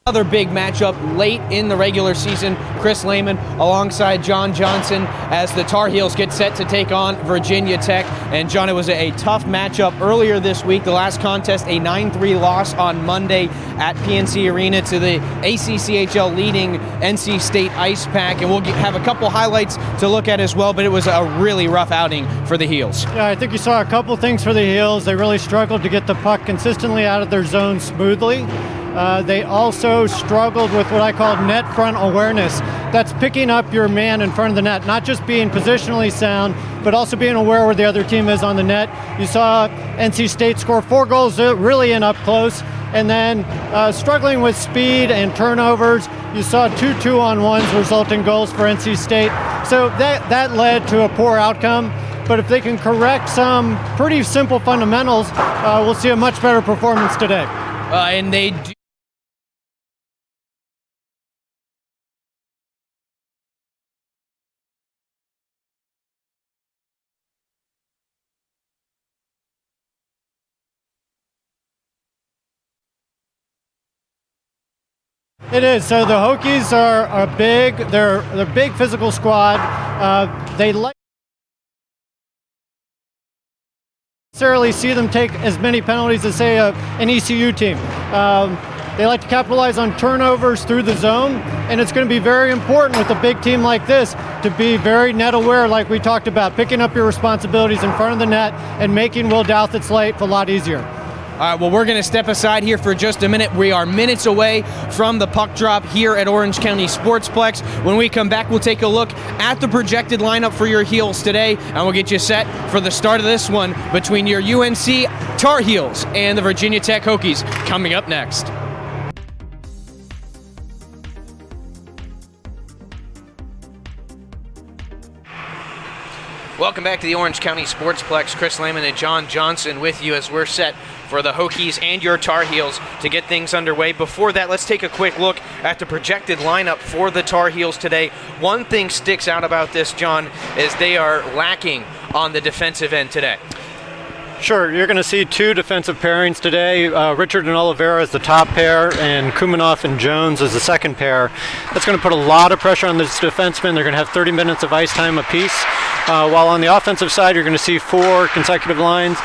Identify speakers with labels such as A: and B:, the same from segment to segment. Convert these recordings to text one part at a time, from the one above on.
A: Another big matchup late in the regular season. Chris Lehman alongside John Johnson as the Tar Heels get set to take on Virginia Tech. And John, it was a tough matchup earlier this week. The last contest, a 9-3 loss on Monday at PNC Arena to the ACCHL leading NC State Ice Pack. And we'll have a couple highlights to look at as well, but it was a really rough outing for the Heels.
B: Yeah, I think you saw a couple things for the Heels. They really struggled to get the puck consistently out of their zone smoothly. They also struggled with what I call net front awareness. That's picking up your man in front of the net, not just being positionally sound, but also being aware where the other team is on the net. You saw NC State score 4 goals really in up close, and then struggling with speed and turnovers. You saw 2 2-on-1s result in goals for NC State. So that led to a poor outcome. But if they can correct some pretty simple fundamentals, we'll see a much better performance today.
A: And they do.
B: It is. So the Hokies are big. They're a big physical squad. They like necessarily see them take as many penalties as, say, an ECU team. They like to capitalize on turnovers through the zone, and it's going to be very important with a big team like this to be very net aware, like we talked about, picking up your responsibilities in front of the net and making Will Douthit's life a lot easier.
A: All right, well, we're going to step aside here for just a minute. We are minutes away from the puck drop here at Orange County Sportsplex. When we come back, we'll take a look at the projected lineup for your Heels today, and we'll get you set for the start of this one between your UNC Tar Heels and the Virginia Tech Hokies coming up next. Welcome back to the Orange County Sportsplex. Chris Lehman and John Johnson with you as we're set for the Hokies and your Tar Heels to get things underway. Before that, let's take a quick look at the projected lineup for the Tar Heels today. One thing sticks out about this, John, is they are lacking on the defensive end today.
B: Sure, you're going to see 2 defensive pairings today. Richard and Oliveira as the top pair, and Kumanoff and Jones as the second pair. That's going to put a lot of pressure on this defenseman. They're going to have 30 minutes of ice time apiece. While on the offensive side, you're going to see 4 consecutive lines.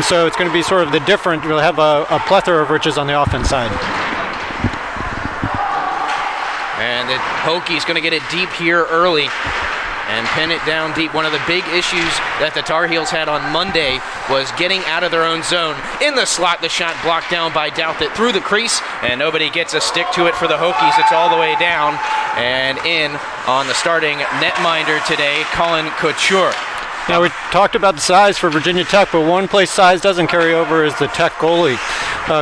B: So it's going to be sort of the different. We'll have a plethora of riches on the offense side.
A: And the Hokies going to get it deep here early and pin it down deep. One of the big issues that the Tar Heels had on Monday was getting out of their own zone. In the slot, the shot blocked down by Douthit through the crease, and nobody gets a stick to it for the Hokies. It's all the way down and in on the starting netminder today, Colin Couture.
B: Now, we talked about the size for Virginia Tech, but one place size doesn't carry over is the Tech goalie.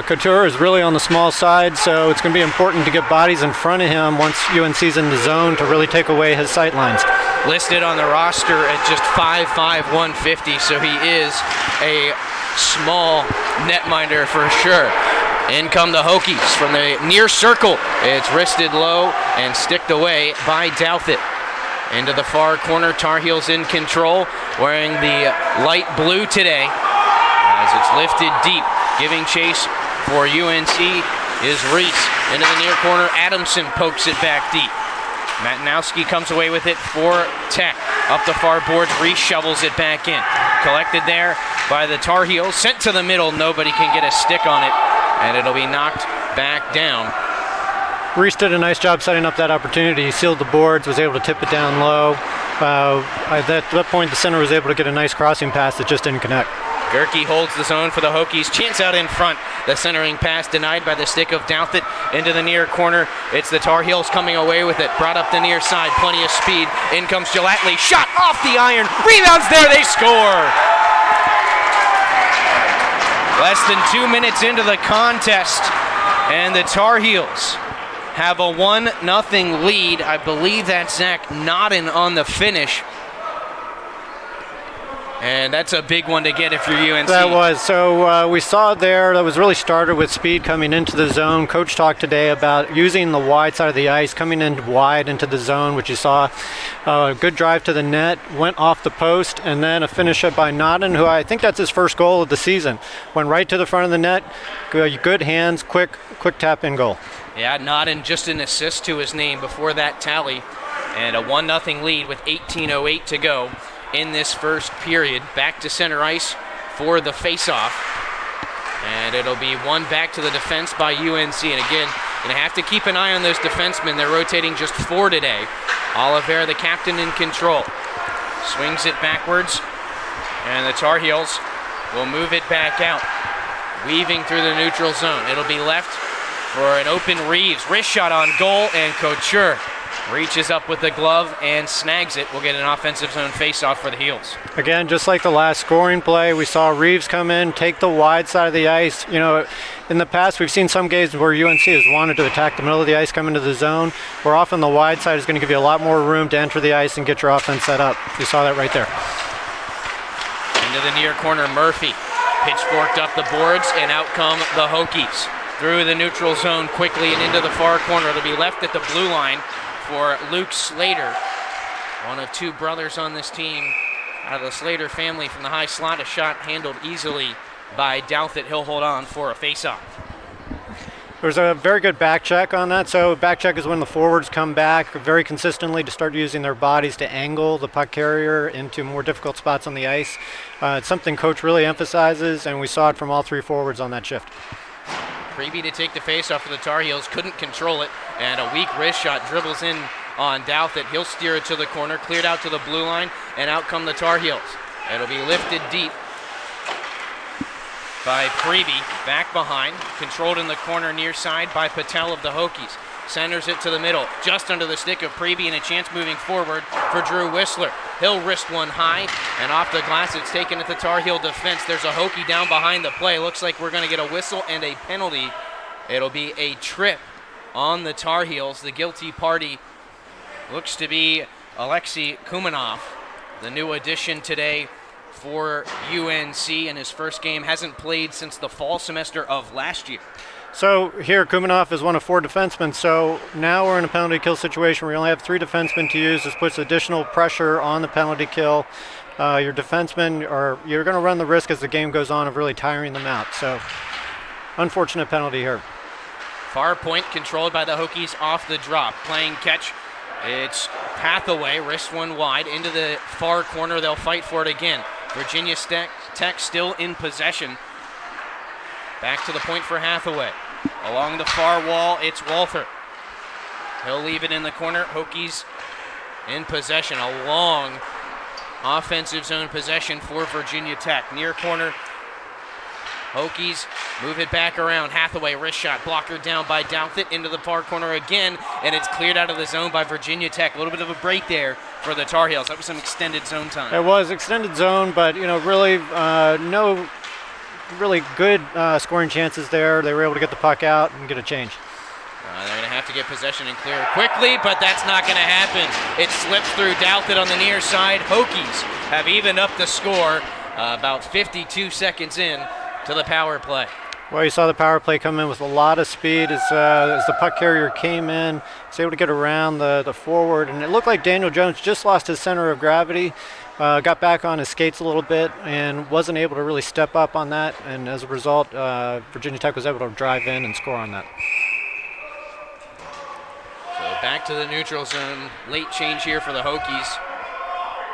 B: Couture is really on the small side, so it's going to be important to get bodies in front of him once UNC's in the zone to really take away his sight lines.
A: Listed on the roster at just 5'5", 150, so he is a small netminder for sure. In come the Hokies from the near circle. It's wristed low and sticked away by Douthit. Into the far corner, Tar Heels in control, wearing the light blue today as it's lifted deep. Giving chase for UNC is Reese. Into the near corner, Adamson pokes it back deep. Matanowski comes away with it for Tech. Up the far boards, Reese shovels it back in. Collected there by the Tar Heels. Sent to the middle, nobody can get a stick on it, and it'll be knocked back down.
B: Reese did a nice job setting up that opportunity. He sealed the boards, was able to tip it down low. At that point, the center was able to get a nice crossing pass that just didn't connect.
A: Gerke holds the zone for the Hokies. Chance out in front. The centering pass denied by the stick of Douthit into the near corner. It's the Tar Heels coming away with it. Brought up the near side. Plenty of speed. In comes Gelatley. Shot off the iron. Rebounds there. They score. Less than 2 minutes into the contest, and the Tar Heels have a 1-0 lead. I believe that's Zach Nodden on the finish. And that's a big one to get if you're UNC.
B: That was. So we saw there, that was really started with speed coming into the zone. Coach talked today about using the wide side of the ice, coming in wide into the zone, which you saw. A good drive to the net, went off the post, and then a finish up by Nodden, who I think that's his first goal of the season. Went right to the front of the net, good hands, quick tap in goal.
A: Yeah, Nodden just an assist to his name before that tally. And a 1-0 lead with 18:08 to go in this first period. Back to center ice for the face-off. And it'll be one back to the defense by UNC. And again, going to have to keep an eye on those defensemen. They're rotating just 4 today. Oliveira, the captain, in control. Swings it backwards. And the Tar Heels will move it back out. Weaving through the neutral zone. It'll be left for an open Reeves. Wrist shot on goal, and Couture reaches up with the glove and snags it. We'll get an offensive zone face-off for the Heels.
B: Again, just like the last scoring play, we saw Reeves come in, take the wide side of the ice. You know, in the past, we've seen some games where UNC has wanted to attack the middle of the ice, come into the zone, where often the wide side is going to give you a lot more room to enter the ice and get your offense set up. You saw that right there.
A: Into the near corner, Murphy. Pitchforked up the boards, and out come the Hokies. Through the neutral zone quickly and into the far corner. It'll be left at the blue line for Luke Slater, one of 2 brothers on this team out of the Slater family from the high slot. A shot handled easily by Douthit. He'll hold on for a face-off.
B: There's a very good back check on that. So back check is when the forwards come back very consistently to start using their bodies to angle the puck carrier into more difficult spots on the ice. It's something Coach really emphasizes, and we saw it from all 3 forwards on that shift.
A: Preby to take the face-off for the Tar Heels, couldn't control it, and a weak wrist shot dribbles in on Douthit. He'll steer it to the corner, cleared out to the blue line, and out come the Tar Heels. It'll be lifted deep by Preby, back behind, controlled in the corner near side by Patel of the Hokies. Centers it to the middle, just under the stick of Preby, and a chance moving forward for Drew Whistler. He'll wrist one high, and off the glass it's taken at the Tar Heel defense. There's a Hokie down behind the play. Looks like we're going to get a whistle and a penalty. It'll be a trip on the Tar Heels. The guilty party looks to be Alexei Kumanov, the new addition today for UNC in his first game. Hasn't played since the fall semester of last year.
B: So here, Kumanov is one of 4 defensemen, so now we're in a penalty kill situation where we only have 3 defensemen to use. This puts additional pressure on the penalty kill. Your defensemen, you're going to run the risk as the game goes on of really tiring them out. So, unfortunate penalty here.
A: Far point controlled by the Hokies off the drop. Playing catch, it's Hathaway, wrist one wide, into the far corner. They'll fight for it again. Virginia Tech still in possession. Back to the point for Hathaway. Along the far wall, it's Walther. He'll leave it in the corner. Hokies in possession. A long offensive zone possession for Virginia Tech. Near corner, Hokies move it back around. Hathaway, wrist shot, blocker down by Douthit, into the far corner again, and it's cleared out of the zone by Virginia Tech. A little bit of a break there for the Tar Heels. That was some extended zone time.
B: It was extended zone, but really no really good scoring chances there. They were able to get the puck out and get a change.
A: They're going to have to get possession and clear quickly, but that's not going to happen. It slips through Douthit on the near side. Hokies have evened up the score about 52 seconds in to the power play.
B: Well, you saw the power play come in with a lot of speed as the puck carrier came in. Was able to get around the forward, and it looked like Daniel Jones just lost his center of gravity. Got back on his skates a little bit and wasn't able to really step up on that, and as a result, Virginia Tech was able to drive in and score on that.
A: So back to the neutral zone. Late change here for the Hokies,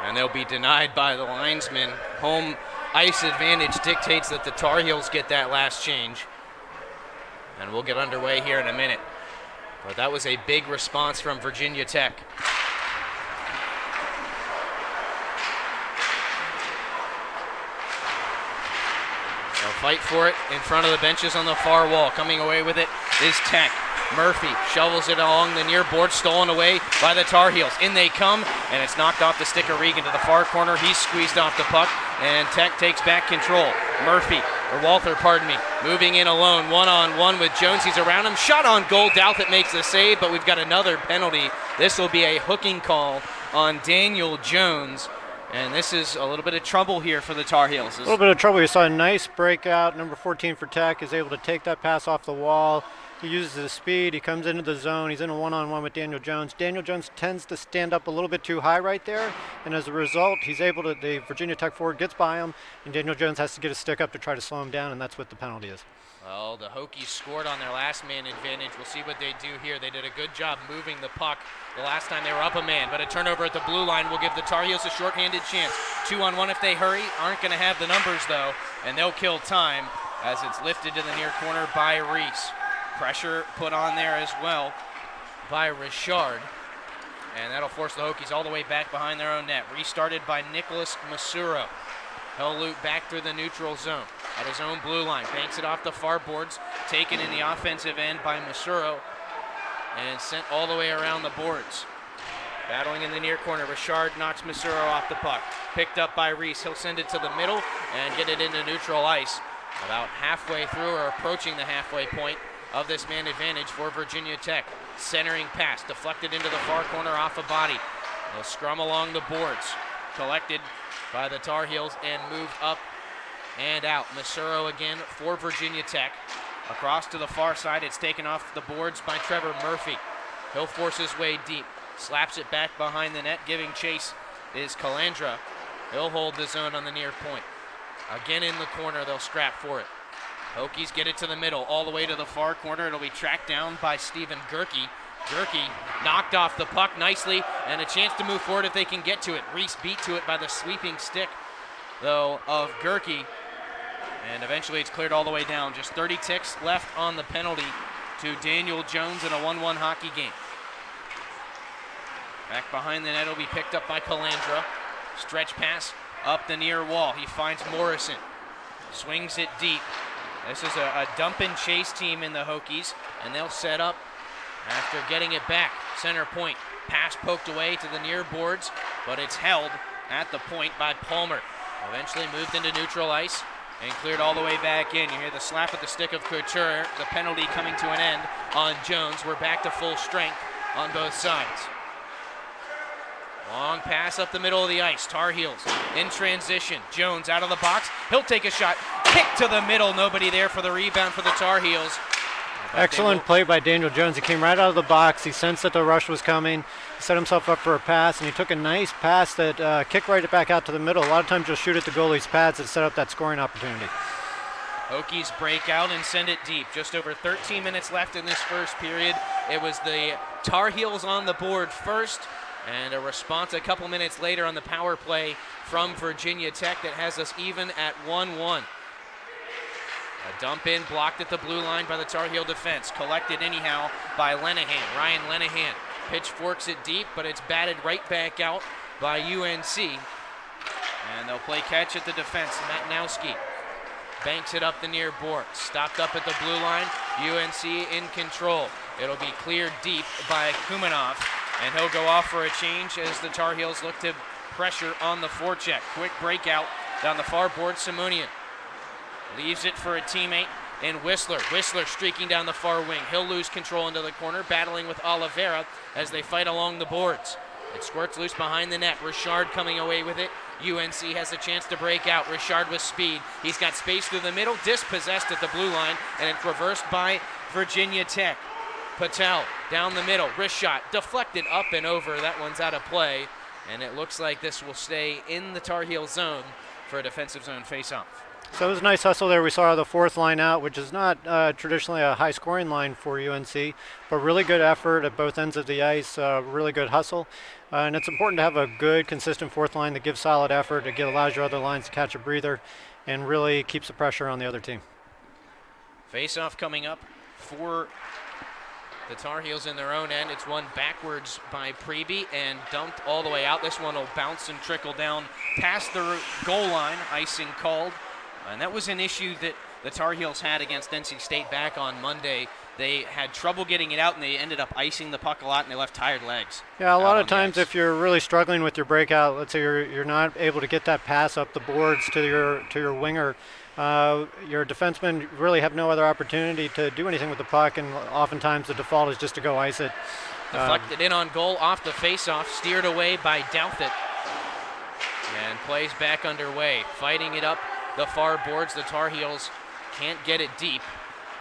A: and they'll be denied by the linesman. Home ice advantage dictates that the Tar Heels get that last change, and we'll get underway here in a minute. But that was a big response from Virginia Tech. Fight for it in front of the benches on the far wall. Coming away with it is Tech. Murphy shovels it along the near board, stolen away by the Tar Heels. In they come, and it's knocked off the stick of Regan to the far corner. He's squeezed off the puck, and Tech takes back control. Walther, moving in alone, one-on-one with Jones. He's around him. Shot on goal. Douthit makes the save, but we've got another penalty. This will be a hooking call on Daniel Jones. And this is a little bit of trouble here for the Tar Heels.
B: A little bit of trouble. You saw a nice breakout. Number 14 for Tech is able to take that pass off the wall. He uses his speed. He comes into the zone. He's in a one-on-one with Daniel Jones. Daniel Jones tends to stand up a little bit too high right there, and as a result, he's able to, the Virginia Tech forward gets by him, and Daniel Jones has to get his stick up to try to slow him down, and that's what the penalty is.
A: Well, the Hokies scored on their last man advantage. We'll see what they do here. They did a good job moving the puck the last time they were up a man, but a turnover at the blue line will give the Tar Heels a shorthanded chance. 2-on-1 if they hurry. Aren't going to have the numbers, though, and they'll kill time as it's lifted to the near corner by Reese. Pressure put on there as well by Richard, and that'll force the Hokies all the way back behind their own net. Restarted by Nicholas Masuro. He'll loop back through the neutral zone at his own blue line. Banks it off the far boards, taken in the offensive end by Masuro, and sent all the way around the boards. Battling in the near corner, Richard knocks Masuro off the puck. Picked up by Reese. He'll send it to the middle and get it into neutral ice. About halfway through or approaching the halfway point of this man advantage for Virginia Tech. Centering pass, deflected into the far corner off a body. They'll scrum along the boards. Collected by the Tar Heels and moved up and out. Masuro again for Virginia Tech. Across to the far side, it's taken off the boards by Trevor Murphy. He'll force his way deep. Slaps it back behind the net. Giving chase is Calandra. He'll hold the zone on the near point. Again in the corner, they'll scrap for it. Hokies get it to the middle, all the way to the far corner. It'll be tracked down by Stephen Gerke. Gerke knocked off the puck nicely, and a chance to move forward if they can get to it. Reese beat to it by the sweeping stick, though, of Gerke. And eventually it's cleared all the way down. Just 30 ticks left on the penalty to Daniel Jones in a 1-1 hockey game. Back behind the net, it'll be picked up by Calandra. Stretch pass up the near wall. He finds Morrison. Swings it deep. This is a dump and chase team in the Hokies, and they'll set up after getting it back. Center point. Pass poked away to the near boards, but it's held at the point by Palmer. Eventually moved into neutral ice and cleared all the way back in. You hear the slap at the stick of Couture. The penalty coming to an end on Jones. We're back to full strength on both sides. Long pass up the middle of the ice. Tar Heels in transition. Jones out of the box. He'll take a shot. Kick to the middle. Nobody there for the rebound for the Tar Heels.
B: Excellent play by Daniel Jones. He came right out of the box. He sensed that the rush was coming. He set himself up for a pass, and he took a nice pass that kicked right back out to the middle. A lot of times you'll shoot at the goalie's pads to set up that scoring opportunity.
A: Hokies break out and send it deep. Just over 13 minutes left in this first period. It was the Tar Heels on the board first, and a response a couple minutes later on the power play from Virginia Tech that has us even at 1-1. A dump in, blocked at the blue line by the Tar Heel defense. Collected anyhow by Lenahan. Ryan Lenahan pitchforks it deep, but it's batted right back out by UNC. And they'll play catch at the defense. Matnowski banks it up the near board. Stopped up at the blue line. UNC in control. It'll be cleared deep by Kumanov. And he'll go off for a change as the Tar Heels look to pressure on the forecheck. Quick breakout down the far board. Simonian leaves it for a teammate in Whistler. Whistler streaking down the far wing. He'll lose control into the corner, battling with Oliveira as they fight along the boards. It squirts loose behind the net. Richard coming away with it. UNC has a chance to break out. Richard with speed. He's got space through the middle, dispossessed at the blue line, and it's reversed by Virginia Tech. Patel down the middle, wrist shot, deflected up and over. That one's out of play, and it looks like this will stay in the Tar Heel zone for a defensive zone face-off.
B: So it was a nice hustle there. We saw the fourth line out, which is not traditionally a high-scoring line for UNC, but really good effort at both ends of the ice, really good hustle. And it's important to have a good, consistent fourth line that gives solid effort, that allows your other lines to catch a breather, and really keeps the pressure on the other team.
A: Face-off coming up for the Tar Heels in their own end. It's won backwards by Preby and dumped all the way out. This one will bounce and trickle down past the goal line. Icing called. And that was an issue that the Tar Heels had against NC State back on Monday. They had trouble getting it out, and they ended up icing the puck a lot, and they left tired legs.
B: Yeah, a lot of times if you're really struggling with your breakout, let's say you're not able to get that pass up the boards to your winger, your defensemen really have no other opportunity to do anything with the puck, and oftentimes the default is just to go ice it.
A: Deflected in on goal off the face-off, steered away by Douthit. And plays back underway. Fighting it up the far boards. The Tar Heels can't get it deep.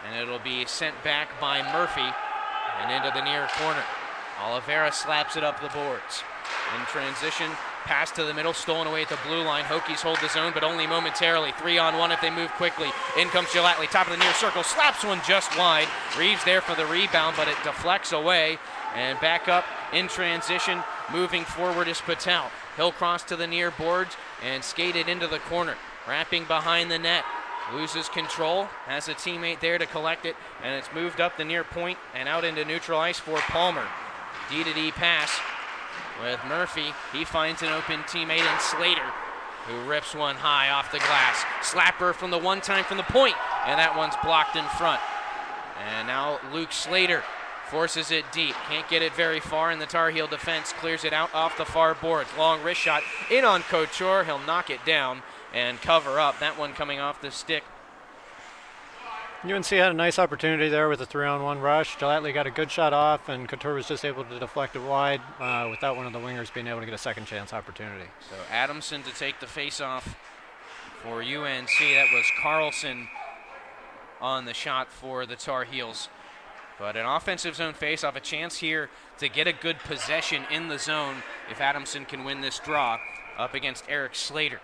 A: And it'll be sent back by Murphy and into the near corner. Oliveira slaps it up the boards. In transition, pass to the middle, stolen away at the blue line. Hokies hold the zone, but only momentarily. 3-on-1 if they move quickly. In comes Gelatley, top of the near circle, slaps one just wide. Reeves there for the rebound, but it deflects away. And back up in transition, moving forward is Patel. He'll cross to the near boards and skate it into the corner. Wrapping behind the net. Loses control, has a teammate there to collect it, and it's moved up the near point and out into neutral ice for Palmer. D-to-D pass with Murphy. He finds an open teammate in Slater, who rips one high off the glass. Slapper from the one time from the point, and that one's blocked in front. And now Luke Slater forces it deep. Can't get it very far, and the Tar Heel defense clears it out off the far boards. Long wrist shot in on Couture. He'll knock it down and cover up. That one coming off the stick.
B: UNC had a nice opportunity there with a 3-on-1 rush. Gelatley got a good shot off, and Couture was just able to deflect it wide without one of the wingers being able to get a second chance opportunity.
A: So Adamson to take the face-off for UNC. That was Carlson on the shot for the Tar Heels. But an offensive zone face-off, a chance here to get a good possession in the zone if Adamson can win this draw up against Eric Slater.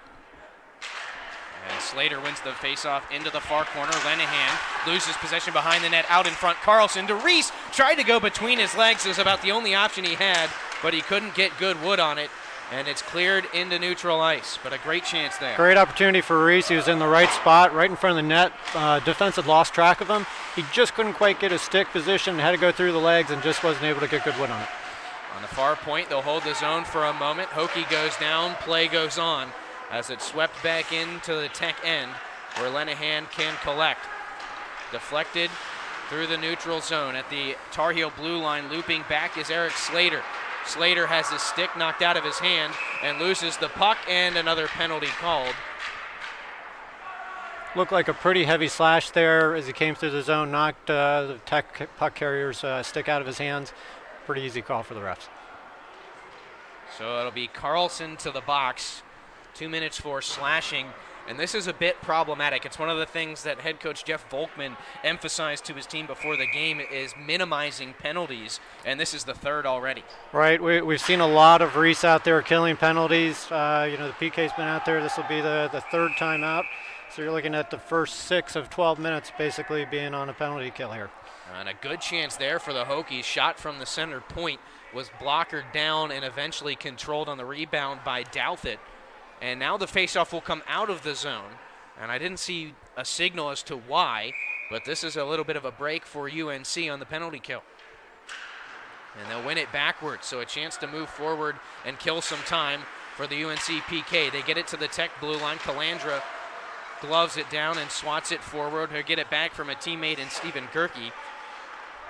A: And Slater wins the face-off into the far corner. Lenahan loses possession behind the net, out in front. Carlson to Reese, tried to go between his legs. It was about the only option he had, but he couldn't get good wood on it. And it's cleared into neutral ice, but a great chance there.
B: Great opportunity for Reese. He was in the right spot, right in front of the net. Defense had lost track of him. He just couldn't quite get his stick position, had to go through the legs, and just wasn't able to get good wood on it.
A: On the far point, they'll hold the zone for a moment. Hokie goes down, play goes on, as it's swept back into the Tech end where Lenahan can collect. Deflected through the neutral zone at the Tar Heel blue line. Looping back is Eric Slater. Slater has his stick knocked out of his hand and loses the puck, and another penalty called.
B: Looked like a pretty heavy slash there as he came through the zone, knocked the Tech puck carrier's stick out of his hands. Pretty easy call for the refs.
A: So it'll be Carlson to the box. 2 minutes for slashing, and this is a bit problematic. It's one of the things that head coach Jeff Volkman emphasized to his team before the game is minimizing penalties, and this is the third already.
B: Right, we've seen a lot of Reese out there killing penalties. The PK's been out there. This will be the third time out, so you're looking at the first 6 of 12 minutes basically being on a penalty kill here.
A: And a good chance there for the Hokies. Shot from the center point was blockered down and eventually controlled on the rebound by Douthit. And now the faceoff will come out of the zone. And I didn't see a signal as to why, but this is a little bit of a break for UNC on the penalty kill. And they'll win it backwards, so a chance to move forward and kill some time for the UNC PK. They get it to the Tech blue line. Calandra gloves it down and swats it forward. He'll get it back from a teammate in Stephen Gerke.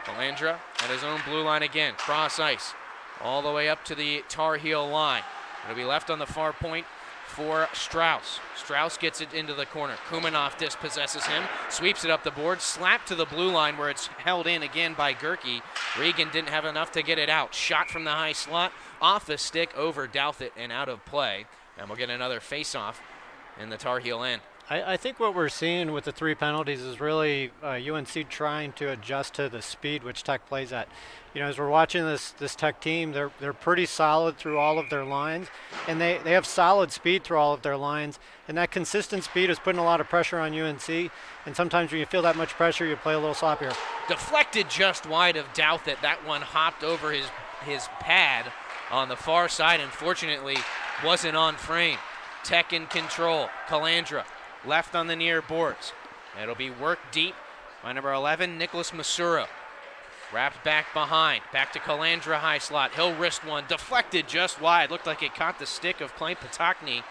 A: Calandra at his own blue line again, cross ice, all the way up to the Tar Heel line. It'll be left on the far point for Strauss. Strauss gets it into the corner. Kumanoff dispossesses him, sweeps it up the board, slapped to the blue line where it's held in again by Gerke. Regan didn't have enough to get it out. Shot from the high slot, off the stick over Douthit and out of play. And we'll get another face-off in the Tar Heel end.
B: I think what we're seeing with the 3 penalties is really UNC trying to adjust to the speed which Tech plays at. As we're watching this Tech team, they're pretty solid through all of their lines, and they have solid speed through all of their lines, and that consistent speed is putting a lot of pressure on UNC, and sometimes when you feel that much pressure, you play a little sloppier.
A: Deflected just wide of Douthit. That one hopped over his pad on the far side, and fortunately wasn't on frame. Tech in control. Calandra left on the near boards. It'll be worked deep by number 11, Nicholas Masura. Wrapped back behind. Back to Calandra high slot. He'll wrist one. Deflected just wide. Looked like it caught the stick of Clint Patokny.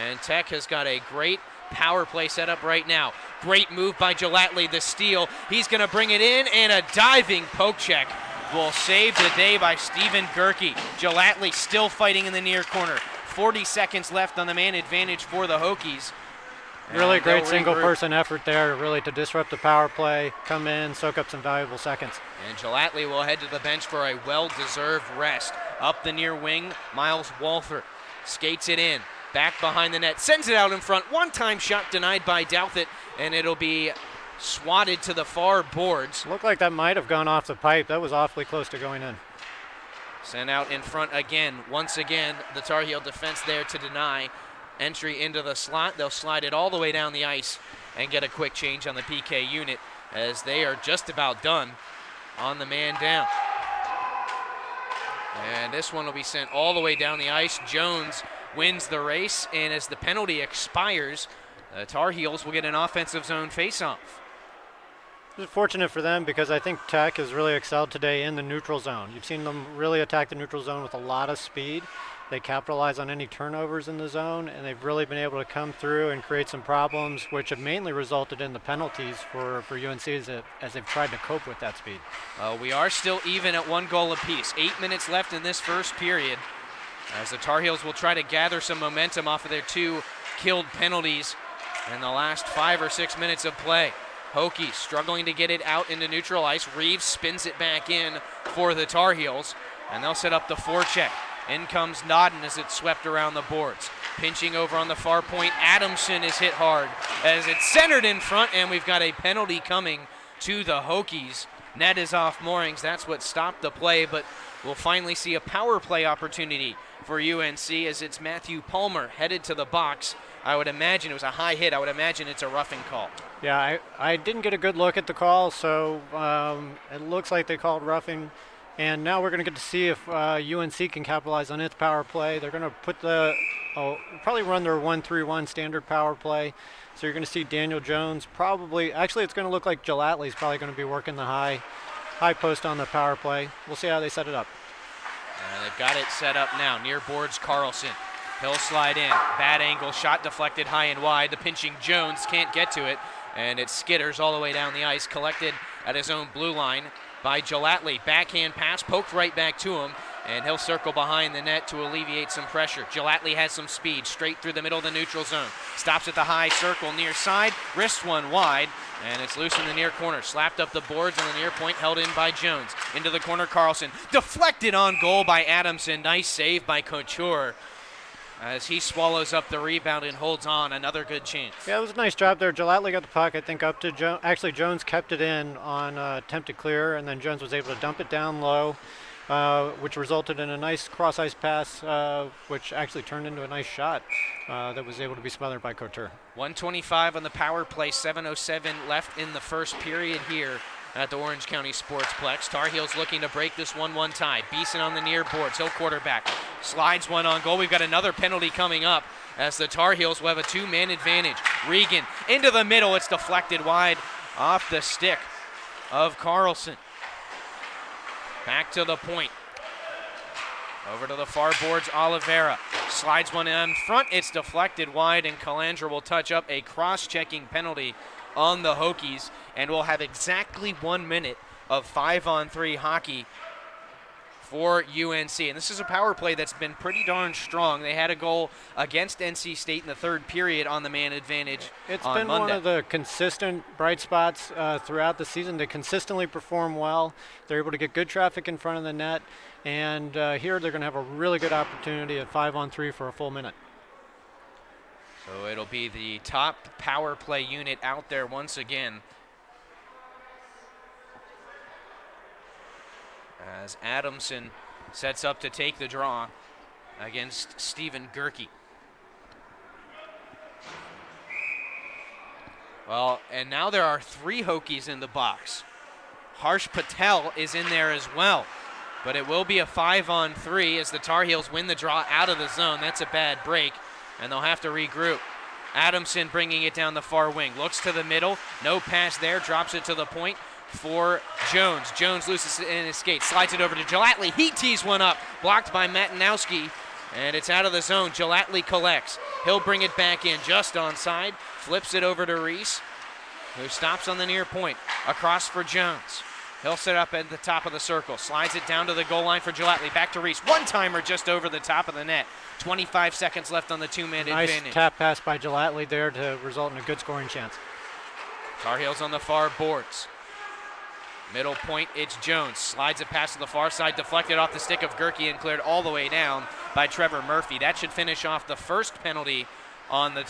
A: And Tech has got a great power play set up right now. Great move by Gelatley, the steal. He's going to bring it in, and a diving poke check will save the day by Stephen Gerke. Gelatley still fighting in the near corner. 40 seconds left on the man advantage for the Hokies.
B: Really great single-person effort there, really to disrupt the power play, come in, soak up some valuable seconds.
A: And Gelatley will head to the bench for a well-deserved rest. Up the near wing, Miles Walther skates it in, back behind the net, sends it out in front. One-time shot denied by Douthit, and it'll be swatted to the far boards.
B: Looked like that might have gone off the pipe. That was awfully close to going in.
A: Sent out in front again. Once again, the Tar Heel defense there to deny entry into the slot. They'll slide it all the way down the ice and get a quick change on the PK unit as they are just about done on the man down. And this one will be sent all the way down the ice. Jones wins the race, and as the penalty expires, the Tar Heels will get an offensive zone faceoff.
B: It's fortunate for them because I think Tech has really excelled today in the neutral zone. You've seen them really attack the neutral zone with a lot of speed. They capitalize on any turnovers in the zone, and they've really been able to come through and create some problems, which have mainly resulted in the penalties for UNC as they've tried to cope with that speed.
A: We are still even at 1 goal apiece. 8 minutes left in this first period as the Tar Heels will try to gather some momentum off of their 2 killed penalties in the last 5 or 6 minutes of play. Hokies struggling to get it out into neutral ice. Reeves spins it back in for the Tar Heels, and they'll set up the forecheck. In comes Nodden as it's swept around the boards. Pinching over on the far point, Adamson is hit hard as it's centered in front, and we've got a penalty coming to the Hokies. Net is off moorings. That's what stopped the play, but we'll finally see a power play opportunity for UNC as it's Matthew Palmer headed to the box. I would imagine it was a high hit. I would imagine it's a roughing call.
B: Yeah, I didn't get a good look at the call, so it looks like they called roughing. And now we're going to get to see if UNC can capitalize on its power play. They're going to put probably run their 1-3-1 standard power play. So you're going to see Daniel Jones actually it's going to look like Gelatley's probably going to be working the high post on the power play. We'll see how they set it up.
A: They've got it set up now. Near boards Carlson. He'll slide in. Bad angle, shot deflected high and wide. The pinching Jones can't get to it, and it skitters all the way down the ice, collected at his own blue line by Gelatley. Backhand pass, poked right back to him, and he'll circle behind the net to alleviate some pressure. Gelatley has some speed, straight through the middle of the neutral zone. Stops at the high circle near side, wrists one wide, and it's loose in the near corner. Slapped up the boards on the near point, held in by Jones. Into the corner, Carlson. Deflected on goal by Adamson. Nice save by Couture as he swallows up the rebound and holds on. Another good chance.
B: Yeah, it was a nice job there. Gelatley got the puck, I think, up to Jones. Actually, Jones kept it in on attempted clear, and then Jones was able to dump it down low, which resulted in a nice cross-ice pass, which actually turned into a nice shot that was able to be smothered by Couture.
A: 1:25 on the power play, 7:07 left in the first period here at the Orange County Sportsplex. Tar Heels looking to break this 1-1 tie. Beeson on the near boards. He'll quarterback. Slides one on goal. We've got another penalty coming up as the Tar Heels will have a 2-man advantage. Regan into the middle. It's deflected wide off the stick of Carlson. Back to the point. Over to the far boards, Oliveira. Slides one in front. It's deflected wide, and Calandra will touch up a cross-checking penalty on the Hokies, and we'll have exactly 1 minute of 5-on-3 hockey for UNC. And this is a power play that's been pretty darn strong. They had a goal against NC State in the third period on the man advantage.
B: It's
A: on
B: been
A: Monday.
B: one of the consistent bright spots throughout the season. They consistently perform well. They're able to get good traffic in front of the net, and here they're going to have a really good opportunity at 5-on-3 for a full minute.
A: So it'll be the top power play unit out there once again, as Adamson sets up to take the draw against Stephen Gerke. Well, and now there are 3 Hokies in the box. Harsh Patel is in there as well, but it will be a 5-on-3 as the Tar Heels win the draw out of the zone. That's a bad break, and they'll have to regroup. Adamson bringing it down the far wing. Looks to the middle. No pass there. Drops it to the point for Jones. Jones loses it in his skate. Slides it over to Gelatley. He tees one up. Blocked by Matanowski. And it's out of the zone. Gelatley collects. He'll bring it back in just onside. Flips it over to Reese, who stops on the near point. Across for Jones. He'll set up at the top of the circle. Slides it down to the goal line for Gelatley. Back to Reese. One-timer just over the top of the net. 25 seconds left on the 2-man advantage.
B: Nice tap pass by Gelatley there to result in a good scoring chance.
A: Tar Heels on the far boards. Middle point, it's Jones. Slides it past to the far side, deflected off the stick of Gerke and cleared all the way down by Trevor Murphy. That should finish off the first penalty on the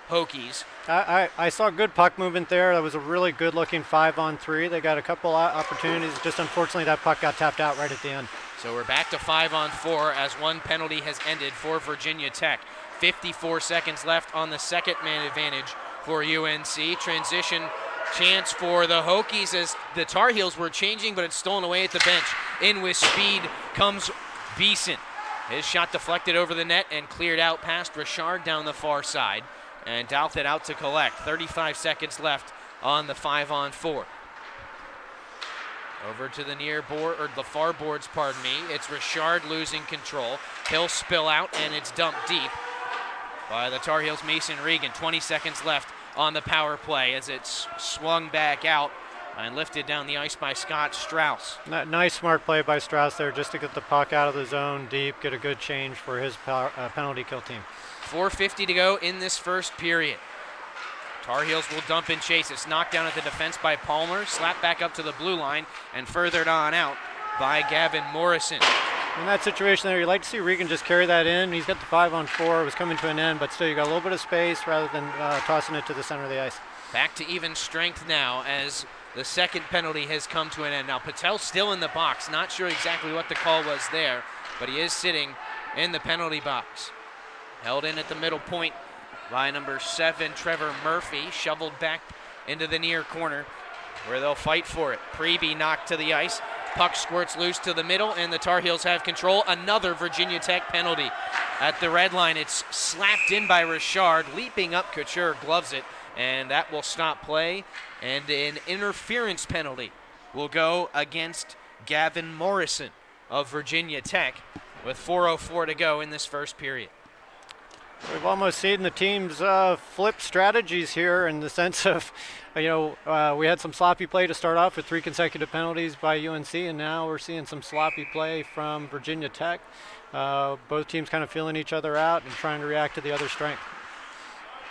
A: Hokies.
B: I saw good puck movement there. That was a really good-looking 5-on-3. They got a couple opportunities. Just unfortunately, that puck got tapped out right at the end.
A: So we're back to 5-on-4 as one penalty has ended for Virginia Tech. 54 seconds left on the second man advantage for UNC. Transition chance for the Hokies as the Tar Heels were changing, but it's stolen away at the bench. In with speed comes Beeson. His shot deflected over the net and cleared out past Richard down the far side. And Douthit out to collect. 35 seconds left on the 5-on-4. Over to the near board, or the far boards, pardon me. It's Richard losing control. He'll spill out, and it's dumped deep by the Tar Heels' Mason Regan. 20 seconds left on the power play as it's swung back out and lifted down the ice by Scott Strauss.
B: Nice smart play by Strauss there just to get the puck out of the zone deep, get a good change for his penalty kill team.
A: 4:50 to go in this first period. Tar Heels will dump and chase. It's knocked down at the defense by Palmer, slapped back up to the blue line, and furthered on out by Gavin Morrison.
B: In that situation there, you'd like to see Regan just carry that in. He's got the 5-on-4. It was coming to an end, but still you got a little bit of space rather than tossing it to the center of the ice.
A: Back to even strength now as the second penalty has come to an end. Now Patel's still in the box. Not sure exactly what the call was there, but he is sitting in the penalty box. Held in at the middle point by number 7, Trevor Murphy. Shoveled back into the near corner where they'll fight for it. Preby knocked to the ice. Puck squirts loose to the middle, and the Tar Heels have control. Another Virginia Tech penalty. At the red line, it's slapped in by Richard. Leaping up, Couture gloves it, and that will stop play. And an interference penalty will go against Gavin Morrison of Virginia Tech with 4:04 to go in this first period.
B: We've almost seen the teams flip strategies here in the sense of, we had some sloppy play to start off with 3 consecutive penalties by UNC, and now we're seeing some sloppy play from Virginia Tech. Both teams kind of feeling each other out and trying to react to the other's strength.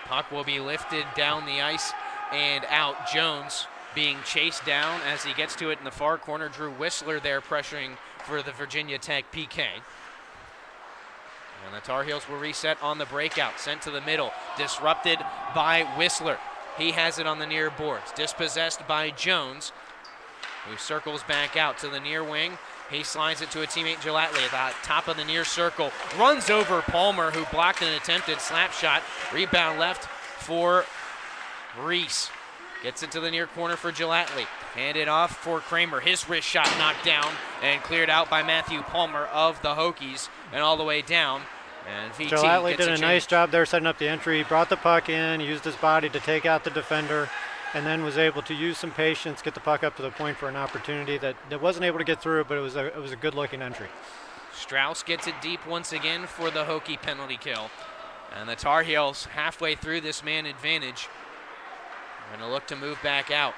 A: Puck will be lifted down the ice and out. Jones being chased down as he gets to it in the far corner. Drew Whistler there pressuring for the Virginia Tech PK. And the Tar Heels will reset on the breakout. Sent to the middle. Disrupted by Whistler. He has it on the near boards. Dispossessed by Jones, who circles back out to the near wing. He slides it to a teammate, Gelatly, at the top of the near circle. Runs over Palmer, who blocked an attempted slap shot. Rebound left for Reese. Gets it to the near corner for Gelatly. Handed off for Kramer. His wrist shot knocked down and cleared out by Matthew Palmer of the Hokies and all the way down. And VT
B: Gelatly did a nice job there setting up the entry. He brought the puck in, used his body to take out the defender, and then was able to use some patience, get the puck up to the point for an opportunity that wasn't able to get through, but it was a good-looking entry.
A: Strauss gets it deep once again for the Hokie penalty kill. And the Tar Heels halfway through this man advantage. Going to look to move back out.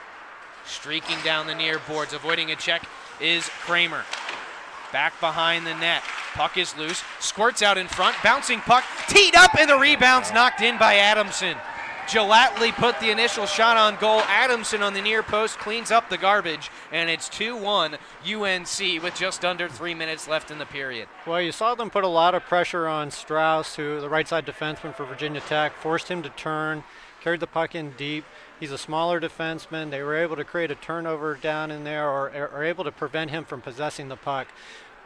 A: Streaking down the near boards, avoiding a check is Kramer. Back behind the net. Puck is loose. Squirts out in front. Bouncing puck. Teed up, and the rebound's knocked in by Adamson. Gelatly put the initial shot on goal. Adamson on the near post cleans up the garbage, and it's 2-1 UNC with just under 3 minutes left in the period.
B: Well, you saw them put a lot of pressure on Strauss, who the right side defenseman for Virginia Tech, forced him to turn, carried the puck in deep. He's a smaller defenseman. They were able to create a turnover down in there, or able to prevent him from possessing the puck.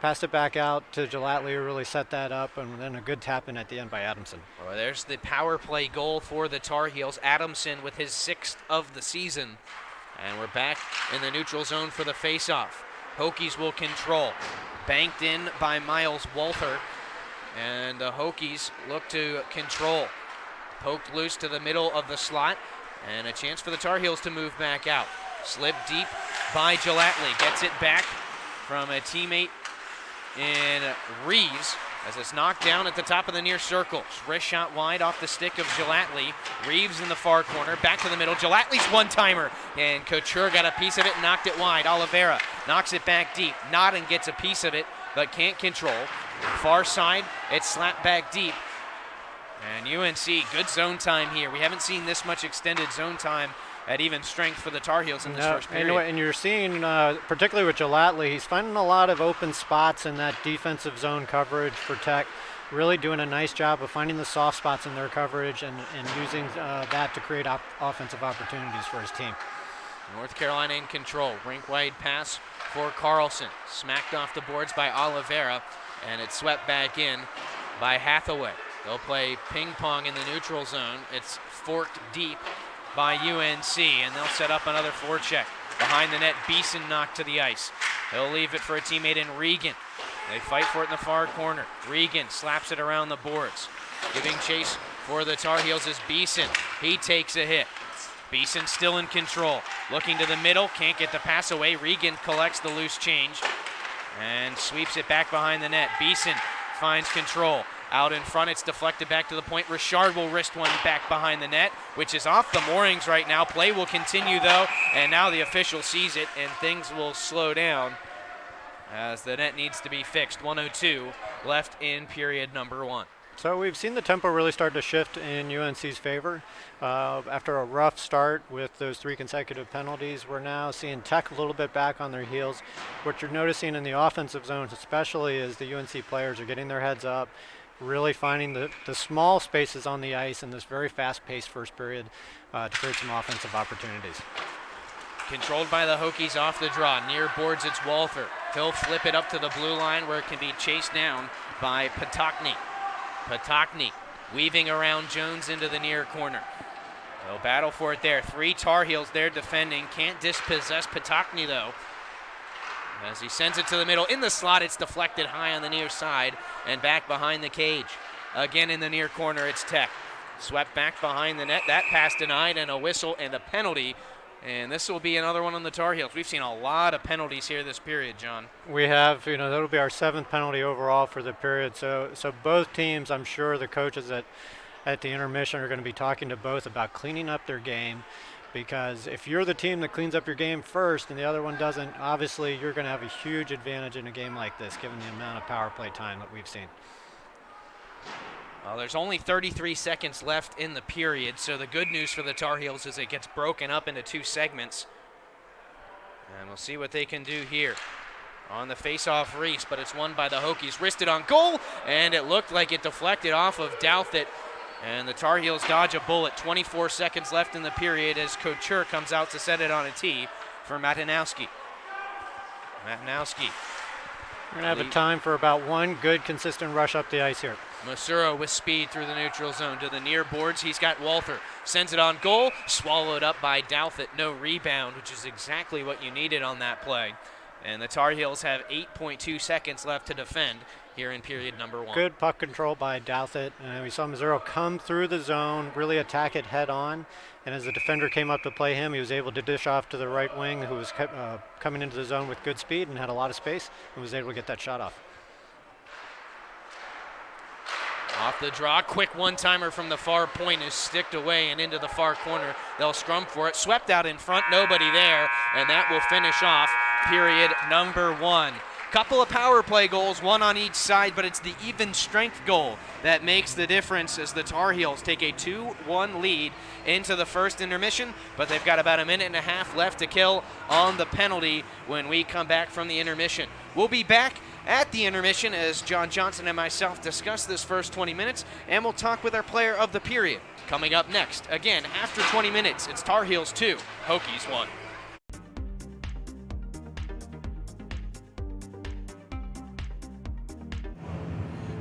B: Passed it back out to Gelatly, who really set that up, and then a good tap in at the end by Adamson.
A: Well, there's the power play goal for the Tar Heels. Adamson with his 6th of the season. And we're back in the neutral zone for the faceoff. Hokies will control. Banked in by Miles Walther. And the Hokies look to control. Poked loose to the middle of the slot. And a chance for the Tar Heels to move back out. Slid deep by Gelatly. Gets it back from a teammate in Reeves as it's knocked down at the top of the near circle. Wrist shot wide off the stick of Gelatly. Reeves in the far corner, back to the middle. Gelatly's one-timer, and Couture got a piece of it and knocked it wide. Oliveira knocks it back deep. Nodden gets a piece of it, but can't control. Far side, it's slapped back deep. And UNC, good zone time here. We haven't seen this much extended zone time at even strength for the Tar Heels in this first period.
B: And you're seeing, particularly with Gelatley, he's finding a lot of open spots in that defensive zone coverage for Tech. Really doing a nice job of finding the soft spots in their coverage and using that to create offensive opportunities for his team.
A: North Carolina in control. Rink wide pass for Carlson. Smacked off the boards by Oliveira, and it's swept back in by Hathaway. They'll play ping pong in the neutral zone. It's forked deep by UNC, and they'll set up another forecheck. Behind the net, Beeson knocked to the ice. They'll leave it for a teammate in Regan. They fight for it in the far corner. Regan slaps it around the boards. Giving chase for the Tar Heels is Beeson. He takes a hit. Beeson still in control. Looking to the middle, can't get the pass away. Regan collects the loose change and sweeps it back behind the net. Beeson finds control. Out in front, it's deflected back to the point. Richard will wrist one back behind the net, which is off the moorings right now. Play will continue, though, and now the official sees it, and things will slow down as the net needs to be fixed. 1:02 left in period number 1.
B: So we've seen the tempo really start to shift in UNC's favor. After a rough start with those 3 consecutive penalties, we're now seeing Tech a little bit back on their heels. What you're noticing in the offensive zones especially is the UNC players are getting their heads up, really finding the small spaces on the ice in this very fast-paced first period to create some offensive opportunities.
A: Controlled by the Hokies off the draw. Near boards, it's Walther. He'll flip it up to the blue line where it can be chased down by Patokny. Patokny weaving around Jones into the near corner. They'll battle for it there. 3 Tar Heels there defending. Can't dispossess Patokny, though. As he sends it to the middle. In the slot, it's deflected high on the near side and back behind the cage. Again in the near corner, it's Tech. Swept back behind the net. That pass denied, and a whistle and a penalty. And this will be another one on the Tar Heels. We've seen a lot of penalties here this period, John.
B: We have, that'll be our 7th penalty overall for the period. So both teams, I'm sure the coaches at the intermission are going to be talking to both about cleaning up their game, because if you're the team that cleans up your game first and the other one doesn't, obviously you're going to have a huge advantage in a game like this, given the amount of power play time that we've seen.
A: Well, there's only 33 seconds left in the period, so the good news for the Tar Heels is it gets broken up into 2 segments. And we'll see what they can do here. On the face-off, Reese, but it's won by the Hokies. Wristed on goal, and it looked like it deflected off of Douthit. And the Tar Heels dodge a bullet. 24 seconds left in the period as Couture comes out to set it on a tee for Matanowski. Matanowski.
B: We're going to have a time for about 1 good, consistent rush up the ice here.
A: Masuro with speed through the neutral zone to the near boards. He's got Walther. Sends it on goal. Swallowed up by Douthit. No rebound, which is exactly what you needed on that play. And the Tar Heels have 8.2 seconds left to defend here in period number 1.
B: Good puck control by Douthit. We saw Masuro come through the zone, really attack it head on. And as the defender came up to play him, he was able to dish off to the right wing, who was coming into the zone with good speed and had a lot of space, and was able to get that shot off.
A: Off the draw, quick one-timer from the far point is sticked away and into the far corner. They'll scrum for it. Swept out in front, nobody there, and that will finish off period number 1. Couple of power play goals, 1 on each side, but it's the even strength goal that makes the difference as the Tar Heels take a 2-1 lead into the first intermission, but they've got about a minute and a half left to kill on the penalty when we come back from the intermission. We'll be back at the intermission as John Johnson and myself discuss this first 20 minutes, and we'll talk with our player of the period. Coming up next, again, after 20 minutes, it's Tar Heels 2, Hokies 1.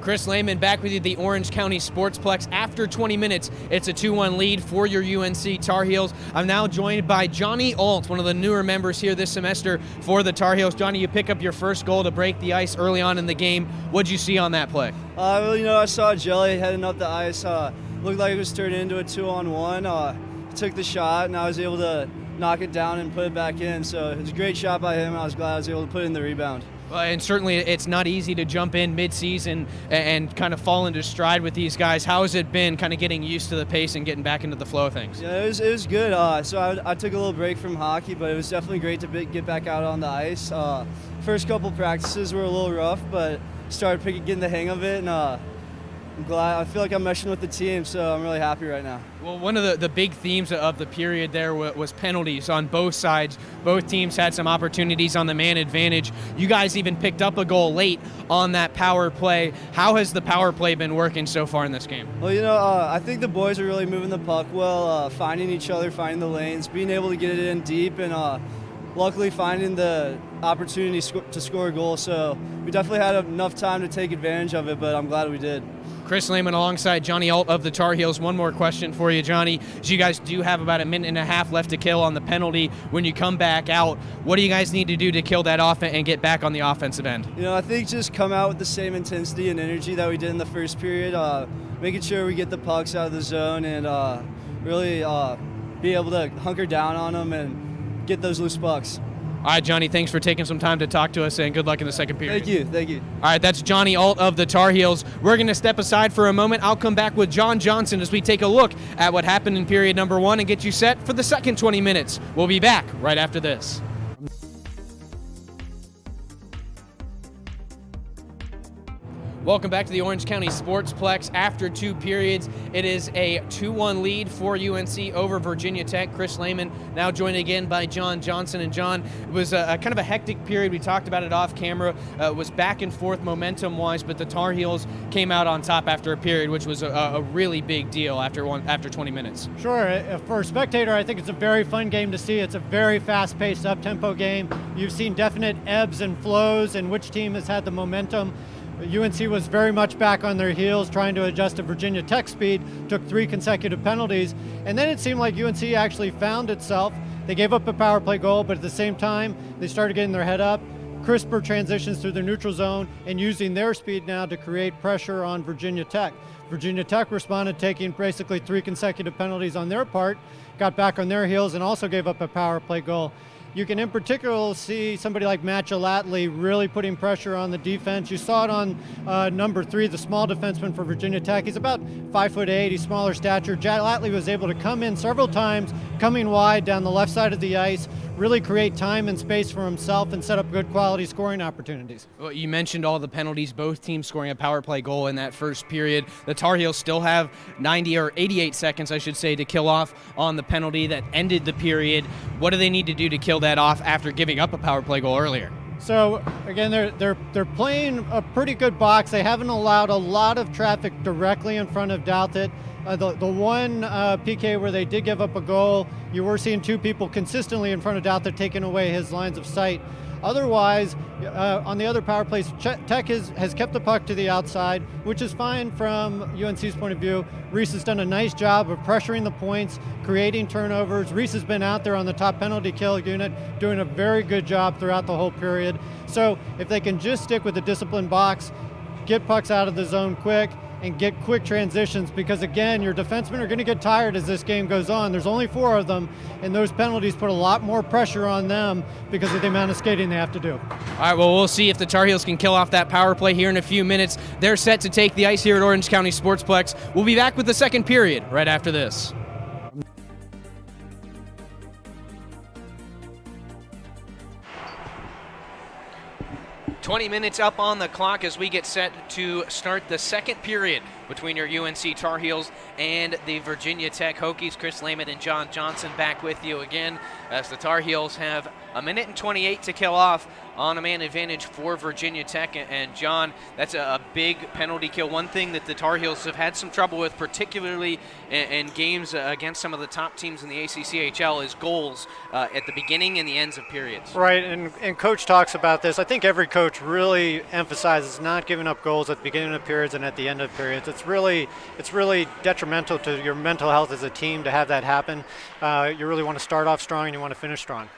A: Chris Lehman back with you at the Orange County Sportsplex. After 20 minutes, it's a 2-1 lead for your UNC Tar Heels. I'm now joined by Johnny Alt, one of the newer members here this semester for the Tar Heels. Johnny, you pick up your first goal to break the ice early on in the game. What'd you see on that play?
C: I saw Jelly heading up the ice. Looked like it was turned into a 2-on-1. Took the shot, and I was able to knock it down and put it back in. So it was a great shot by him. I was glad I was able to put in the rebound.
A: And certainly it's not easy to jump in mid-season and kind of fall into stride with these guys. How has it been kind of getting used to the pace and getting back into the flow of things?
C: Yeah, it was good. So I took a little break from hockey, but it was definitely great to get back out on the ice. First couple practices were a little rough, but started getting the hang of it, and I'm glad. I feel like I'm meshing with the team, so I'm really happy right now.
D: Well, one of the big themes of the period there was penalties on both sides. Both teams had some opportunities on the man advantage. You guys even picked up a goal late on that power play. How has the power play been working so far in this game?
C: Well, I think the boys are really moving the puck well, finding each other, finding the lanes, being able to get it in deep, and luckily finding the opportunity to score a goal. So we definitely had enough time to take advantage of it, but I'm glad we did.
D: Chris Lehman alongside Johnny Alt of the Tar Heels. One more question for you, Johnny. As you guys do have about a minute and a half left to kill on the penalty when you come back out, what do you guys need to do to kill that off and get back on the offensive end?
C: I think just come out with the same intensity and energy that we did in the first period, making sure we get the pucks out of the zone and really be able to hunker down on them and get those loose pucks.
D: All right, Johnny, thanks for taking some time to talk to us, and good luck in the second period.
C: Thank you.
D: All right, that's Johnny Alt of the Tar Heels. We're going to step aside for a moment. I'll come back with John Johnson as we take a look at what happened in period number 1 and get you set for the second 20 minutes. We'll be back right after this. Welcome back to the Orange County Sportsplex. After 2 periods, it is a 2-1 lead for UNC over Virginia Tech. Chris Lehman now joined again by John Johnson. And John, it was a kind of a hectic period. We talked about it off camera. It was back and forth momentum-wise, but the Tar Heels came out on top after a period, which was a really big deal after 20 minutes.
B: Sure. For a spectator, I think it's a very fun game to see. It's a very fast-paced, up-tempo game. You've seen definite ebbs and flows and which team has had the momentum. UNC was very much back on their heels, trying to adjust to Virginia Tech speed, took 3 consecutive penalties, and then it seemed like UNC actually found itself. They gave up a power play goal, but at the same time, they started getting their head up, crisper transitions through the neutral zone, and using their speed now to create pressure on Virginia Tech. Virginia Tech responded, taking basically 3 consecutive penalties on their part, got back on their heels, and also gave up a power play goal. You can in particular see somebody like Matt Gelatley really putting pressure on the defense. You saw it on number 3, the small defenseman for Virginia Tech. He's about 5'8", he's smaller stature. Gelatley was able to come in several times, coming wide down the left side of the ice, really create time and space for himself and set up good quality scoring opportunities.
D: Well, you mentioned all the penalties, both teams scoring a power play goal in that first period. The Tar Heels still have 90 or 88 seconds, I should say, to kill off on the penalty that ended the period. What do they need to do to kill that off after giving up a power play goal earlier?
B: So again, they're playing a pretty good box. They haven't allowed a lot of traffic directly in front of Douthit. The one PK where they did give up a goal, you were seeing 2 people consistently in front of Douthit taking away his lines of sight. Otherwise, on the other power plays, Tech has kept the puck to the outside, which is fine from UNC's point of view. Reese has done a nice job of pressuring the points, creating turnovers. Reese has been out there on the top penalty kill unit, doing a very good job throughout the whole period. So if they can just stick with the disciplined box, get pucks out of the zone quick, and get quick transitions, because again, your defensemen are going to get tired as this game goes on. There's only 4 of them, and those penalties put a lot more pressure on them because of the amount of skating they have to do.
D: All right, well, we'll see if the Tar Heels can kill off that power play here in a few minutes. They're set to take the ice here at Orange County Sportsplex. We'll be back with the second period right after this. 20 minutes up on the clock as we get set to start the second period between your UNC Tar Heels and the Virginia Tech Hokies. Chris Lehman and John Johnson back with you again as the Tar Heels have a minute and 28 to kill off on a man advantage for Virginia Tech. And John, that's a big penalty kill. One thing that the Tar Heels have had some trouble with, particularly in games against some of the top teams in the ACCHL, is goals at the beginning and the ends of periods.
B: Right, and Coach talks about this. I think every coach really emphasizes not giving up goals at the beginning of periods and at the end of periods. It's really detrimental to your mental health as a team to have that happen. You really want to start off strong and you want to finish strong.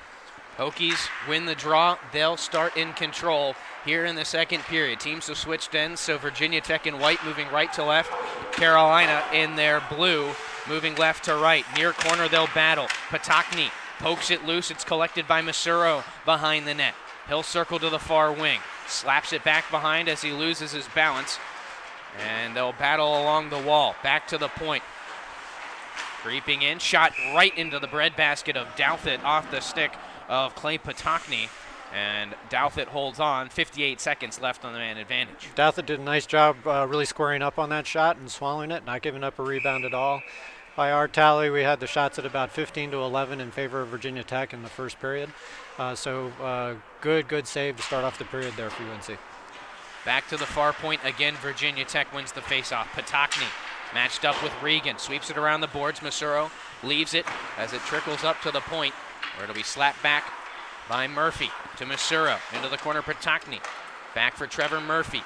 A: Hokies win the draw. They'll start in control here in the second period. Teams have switched ends, so Virginia Tech in white moving right to left. Carolina in their blue moving left to right. Near corner they'll battle. Patokny pokes it loose. It's collected by Masuro behind the net. He'll circle to the far wing. Slaps it back behind as he loses his balance. And they'll battle along the wall. Back to the point. Creeping in. Shot right into the breadbasket of Douthit off the stick of Clay Patokny.
D: And Douthit holds on, 58 seconds left on the man advantage.
B: Douthit did a nice job really squaring up on that shot and swallowing it, not giving up a rebound at all. By our tally, we had the shots at about 15-11 in favor of Virginia Tech in the first period. Good save to start off the period there for UNC.
D: Back to the far point again. Virginia Tech wins the faceoff. Patokny matched up with Regan, sweeps it around the boards. Masuro leaves it as it trickles up to the point, where it'll be slapped back by Murphy to Masuro. Into the corner, Patokny. Back for Trevor Murphy.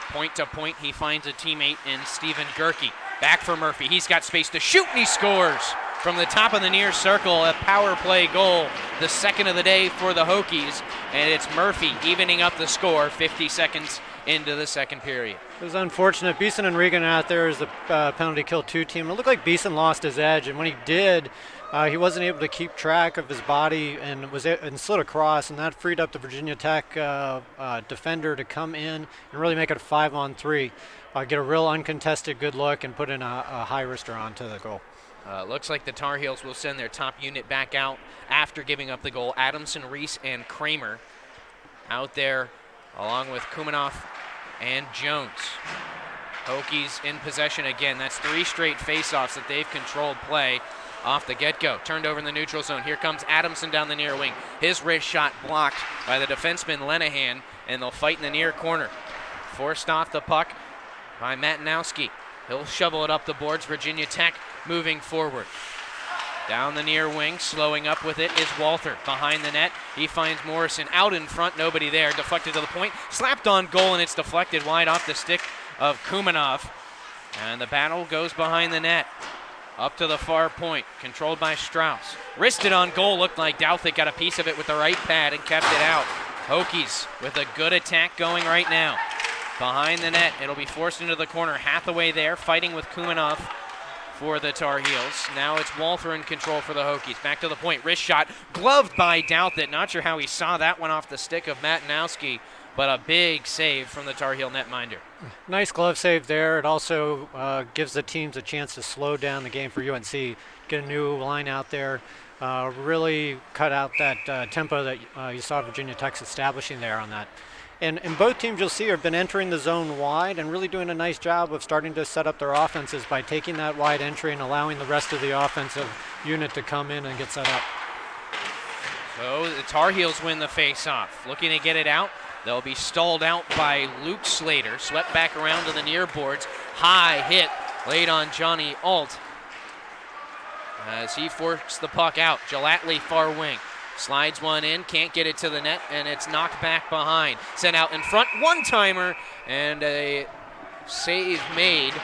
D: Point to point, he finds a teammate in Stephen Gerke. Back for Murphy. He's got space to shoot, and he scores from the top of the near circle. A power play goal, the second of the day for the Hokies, and it's Murphy evening up the score 50 seconds into the second period.
B: It was unfortunate. Beeson and Regan out there as the penalty kill 2 team. It looked like Beeson lost his edge, and when he did, he wasn't able to keep track of his body and slid across, and that freed up the Virginia Tech defender to come in and really make it a 5-on-3. Get a real uncontested good look and put in a high wrister onto the goal.
D: Looks like the Tar Heels will send their top unit back out after giving up the goal. Adamson, Reese, and Kramer out there along with Kumanoff and Jones. Hokies in possession again. That's 3 straight faceoffs that they've controlled play off the get-go. Turned over in the neutral zone. Here comes Adamson down the near wing. His wrist shot blocked by the defenseman Lenahan, and they'll fight in the near corner. Forced off the puck by Matinowski. He'll shovel it up the boards. Virginia Tech moving forward. Down the near wing, slowing up with it is Walther. Behind the net, he finds Morrison out in front. Nobody there. Deflected to the point. Slapped on goal, and it's deflected wide off the stick of Kumanoff. And the battle goes behind the net. Up to the far point, controlled by Strauss. Wristed on goal, looked like Douthit got a piece of it with the right pad and kept it out. Hokies with a good attack going right now. Behind the net, it'll be forced into the corner. Hathaway there, fighting with Kumanoff for the Tar Heels. Now it's Walther in control for the Hokies. Back to the point, wrist shot, gloved by Douthit. Not sure how he saw that one off the stick of Matinowski, but a big save from the Tar Heel netminder.
B: Nice glove save there. It also gives the teams a chance to slow down the game for UNC, get a new line out there, really cut out that tempo that you saw Virginia Tech's establishing there on that. And both teams, you'll see, have been entering the zone wide and really doing a nice job of starting to set up their offenses by taking that wide entry and allowing the rest of the offensive unit to come in and get set up.
D: So the Tar Heels win the face-off. Looking to get it out. They'll be stalled out by Luke Slater. Swept back around to the near boards. High hit laid on Johnny Alt as he forced the puck out. Gelatley far wing. Slides one in, can't get it to the net, and it's knocked back behind. Sent out in front, one-timer, and a save made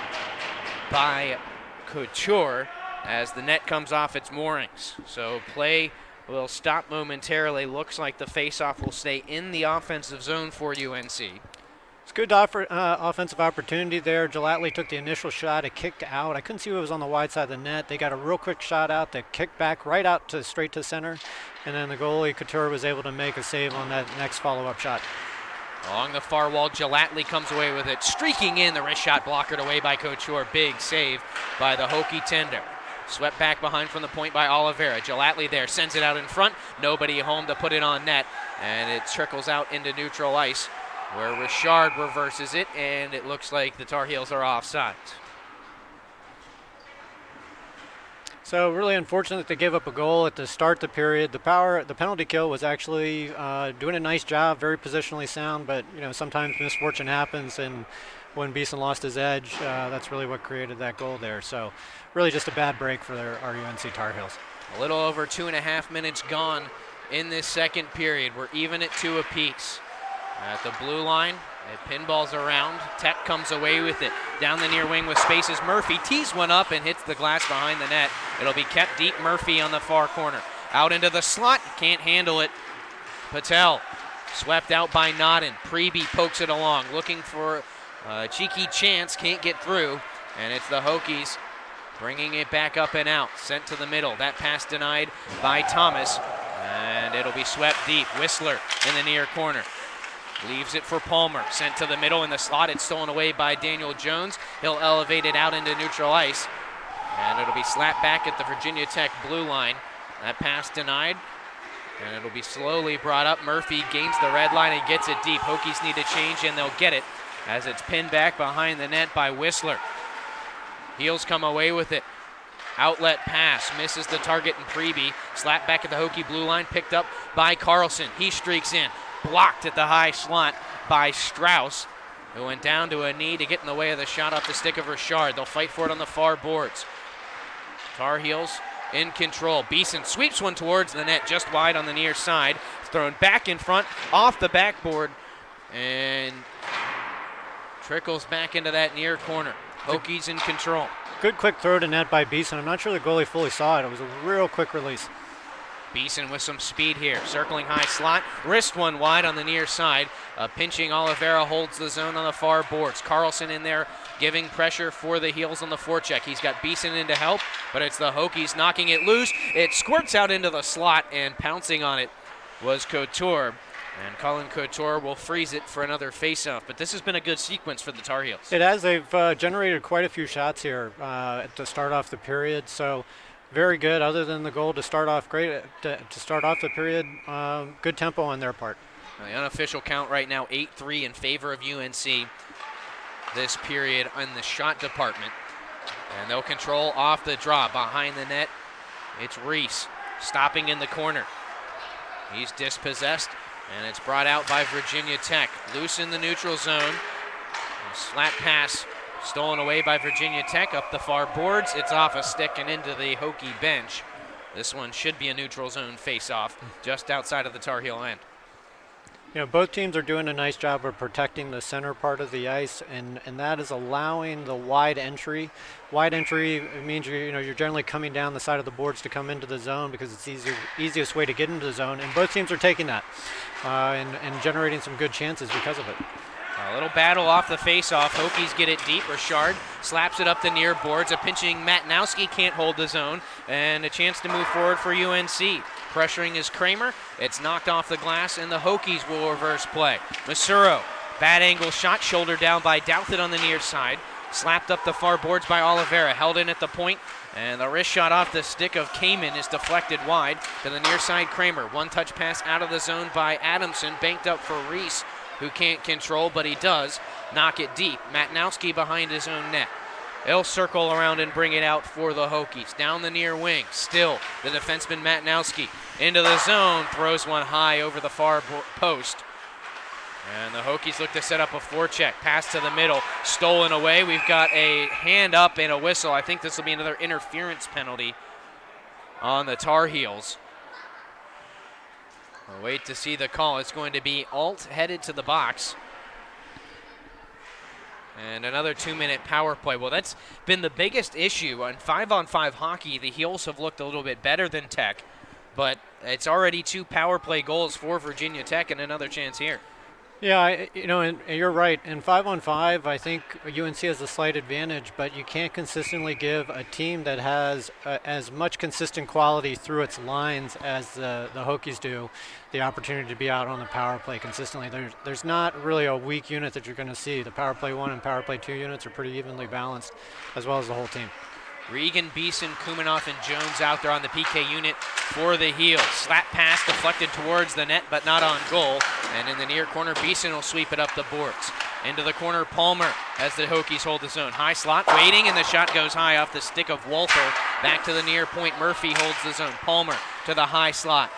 D: by Couture as the net comes off its moorings. So play will stop momentarily. Looks like the face-off will stay in the offensive zone for UNC.
B: It's a good offensive opportunity there. Gelatley took the initial shot. It kicked out. I couldn't see what was on the wide side of the net. They got a real quick shot out. They kicked back right out to straight to center. And then the goalie, Couture, was able to make a save on that next follow-up shot.
D: Along the far wall, Gelatley comes away with it. Streaking in, the wrist shot blockered away by Couture. Big save by the Hokie tender. Swept back behind from the point by Oliveira. Gelatley there, sends it out in front. Nobody home to put it on net. And it trickles out into neutral ice, where Richard reverses it, and it looks like the Tar Heels are offside.
B: So really unfortunate that they gave up a goal at the start of the period. The penalty kill was actually doing a nice job, very positionally sound, but sometimes misfortune happens, and when Beeson lost his edge, that's really what created that goal there. So really just a bad break for our UNC Tar Heels.
D: A little over 2.5 minutes gone in this second period. We're even at 2 apiece. At the blue line, it pinballs around. Tech comes away with it. Down the near wing with spaces. Murphy tees one up and hits the glass behind the net. It'll be kept deep. Murphy on the far corner. Out into the slot. Can't handle it. Patel swept out by Nodden. Preby pokes it along. Looking for a cheeky chance. Can't get through. And it's the Hokies bringing it back up and out. Sent to the middle. That pass denied by Thomas. And it'll be swept deep. Whistler in the near corner. Leaves it for Palmer. Sent to the middle in the slot. It's stolen away by Daniel Jones. He'll elevate it out into neutral ice. And it'll be slapped back at the Virginia Tech blue line. That pass denied. And it'll be slowly brought up. Murphy gains the red line and gets it deep. Hokies need to change, and they'll get it as it's pinned back behind the net by Whistler. Heels come away with it. Outlet pass, misses the target and Preby. Slap back at the Hokie blue line, picked up by Carlson. He streaks in, blocked at the high slot by Strauss, who went down to a knee to get in the way of the shot off the stick of Richard. They'll fight for it on the far boards. Tar Heels in control. Beeson sweeps one towards the net, just wide on the near side. It's thrown back in front, off the backboard, and trickles back into that near corner. Hokies in control.
B: Good quick throw to net by Beeson. I'm not sure the goalie fully saw it. It was a real quick release.
D: Beeson with some speed here, circling high slot, wrist one wide on the near side. Pinching Oliveira holds the zone on the far boards. Carlson in there giving pressure for the Heels on the forecheck. He's got Beeson in to help, but it's the Hokies knocking it loose. It squirts out into the slot, and pouncing on it was Couture. And Colin Couture will freeze it for another faceoff. But this has been a good sequence for the Tar Heels.
B: It has. They've generated quite a few shots here to start off the period. So very good. Other than the goal to start off great, to start off the period, good tempo on their part.
D: Now, the unofficial count right now, 8-3 in favor of UNC this period in the shot department. And they'll control off the draw. Behind the net, it's Reese stopping in the corner. He's dispossessed. And it's brought out by Virginia Tech. Loose in the neutral zone. A slap pass stolen away by Virginia Tech up the far boards. It's off a stick and into the Hokie bench. This one should be a neutral zone face-off just outside of the Tar Heel end.
B: You know, both teams are doing a nice job of protecting the center part of the ice, and that is allowing the wide entry. Wide entry means you're generally coming down the side of the boards to come into the zone because it's the easiest way to get into the zone, and both teams are taking that and generating some good chances because of it.
D: A little battle off the face-off. Hokies get it deep. Richard slaps it up the near boards. A pinching Matnowski can't hold the zone, and a chance to move forward for UNC. Pressuring is Kramer. It's knocked off the glass, and the Hokies will reverse play. Masuro, bad angle shot, shoulder down by Douthit on the near side. Slapped up the far boards by Oliveira, held in at the point, and the wrist shot off the stick of Kamen is deflected wide to the near side Kramer. One-touch pass out of the zone by Adamson, banked up for Reese, who can't control, but he does knock it deep. Matnowski behind his own net. He'll circle around and bring it out for the Hokies. Down the near wing, still the defenseman Matnowski. Into the zone, throws one high over the far post. And the Hokies look to set up a forecheck. Pass to the middle, stolen away. We've got a hand up and a whistle. I think this will be another interference penalty on the Tar Heels. We'll wait to see the call. It's going to be Alt headed to the box. And another 2-minute power play. Well, that's been the biggest issue. On 5-on-5 hockey, the Heels have looked a little bit better than Tech, but it's already 2 power play goals for Virginia Tech and another chance here.
B: Yeah, and you're right. In 5-on-5, I think UNC has a slight advantage, but you can't consistently give a team that has as much consistent quality through its lines as the Hokies do the opportunity to be out on the power play consistently. There's not really a weak unit that you're going to see. The power play 1 and power play 2 units are pretty evenly balanced, as well as the whole team.
D: Regan, Beeson, Kumanoff, and Jones out there on the PK unit for the Heels. Slap pass deflected towards the net, but not on goal. And in the near corner, Beeson will sweep it up the boards. Into the corner, Palmer as the Hokies hold the zone. High slot, waiting, and the shot goes high off the stick of Walter. Back to the near point, Murphy holds the zone. Palmer to the high slot.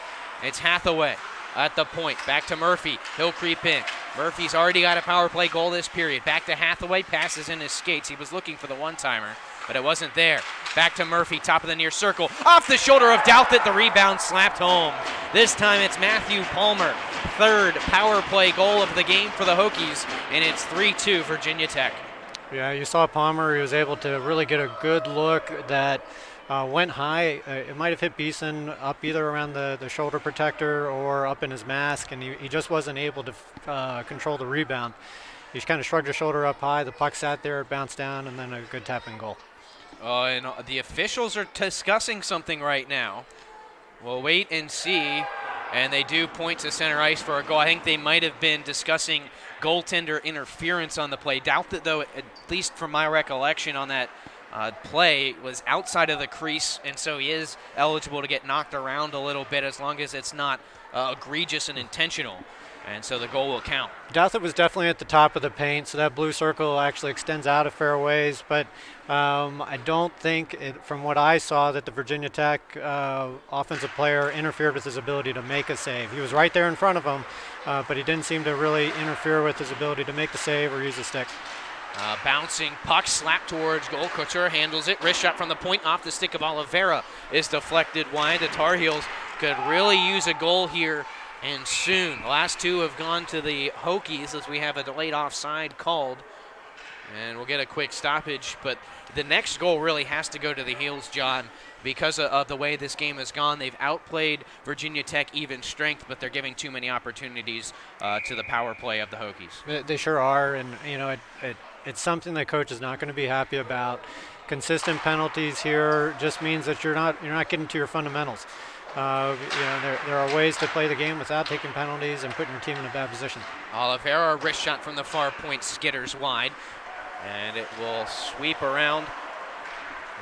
D: It's Hathaway at the point. Back to Murphy. He'll creep in. Murphy's already got a power play goal this period. Back to Hathaway, passes in his skates. He was looking for the one-timer, but it wasn't there. Back to Murphy, top of the near circle. Off the shoulder of Douthit, the rebound slapped home. This time it's Matthew Palmer. 3rd power play goal of the game for the Hokies, and it's 3-2 Virginia Tech.
B: Yeah, you saw Palmer. He was able to really get a good look that went high. It might have hit Beeson up either around the shoulder protector or up in his mask, and he just wasn't able to control the rebound. He just kind of shrugged his shoulder up high. The puck sat there, it bounced down, and then a good tap-in goal.
D: And the officials are discussing something right now. We'll wait and see. And they do point to center ice for a goal. I think they might have been discussing goaltender interference on the play. Doubt that, though, at least from my recollection on that play was outside of the crease, and so he is eligible to get knocked around a little bit as long as it's not egregious and intentional. And so the goal will count.
B: Douthit was definitely at the top of the paint, so that blue circle actually extends out a fair ways. But I don't think, from what I saw, that the Virginia Tech offensive player interfered with his ability to make a save. He was right there in front of him, but he didn't seem to really interfere with his ability to make the save or use the stick.
D: Bouncing puck slapped towards goal. Couture handles it. Wrist shot from the point off the stick of Oliveira is deflected wide. The Tar Heels could really use a goal here. And soon. The last two have gone to the Hokies as we have a delayed offside called. And we'll get a quick stoppage. But the next goal really has to go to the Heels, John, because of the way this game has gone. They've outplayed Virginia Tech even strength, but they're giving too many opportunities to the power play of the Hokies.
B: They sure are, and it's something that coach is not going to be happy about. Consistent penalties here just means that you're not getting to your fundamentals. There are ways to play the game without taking penalties and putting your team in a bad position.
D: Oliveira, wrist shot from the far point, skitters wide, and it will sweep around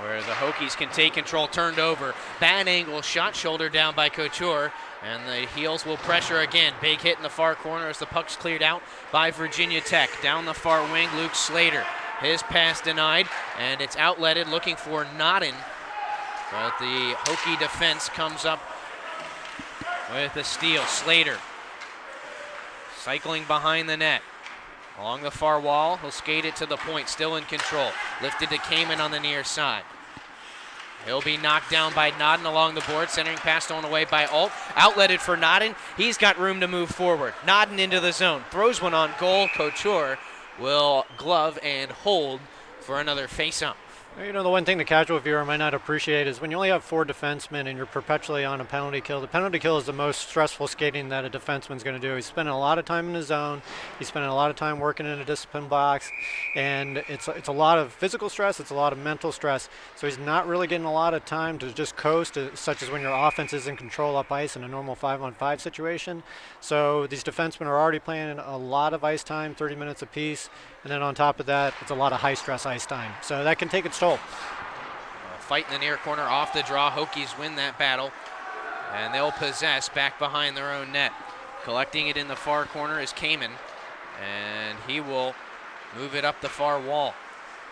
D: where the Hokies can take control. Turned over, bad angle shot, shoulder down by Couture, and the Heels will pressure again. Big hit in the far corner as the puck's cleared out by Virginia Tech. Down the far wing, Luke Slater. His pass denied, and it's outletted, looking for Nodden. But the Hokie defense comes up with the steal. Slater cycling behind the net. Along the far wall, he'll skate it to the point, still in control. Lifted to Kamen on the near side. He'll be knocked down by Nodden along the board. Centering pass stolen away by Alt. Outletted for Nodden. He's got room to move forward. Nodden into the zone. Throws one on goal. Couture will glove and hold for another face-up.
B: The one thing the casual viewer might not appreciate is when you only have 4 defensemen and you're perpetually on a penalty kill, the penalty kill is the most stressful skating that a defenseman's going to do. He's spending a lot of time in the zone. He's spending a lot of time working in a discipline box. And it's a lot of physical stress. It's a lot of mental stress. So he's not really getting a lot of time to just coast, such as when your offense is in control up ice in a normal 5-on-5 situation. So these defensemen are already playing a lot of ice time, 30 minutes apiece. And then on top of that, it's a lot of high-stress ice time. So that can take its toll.
D: Fight in the near corner, off the draw. Hokies win that battle, and they'll possess back behind their own net. Collecting it in the far corner is Kamen, and he will move it up the far wall.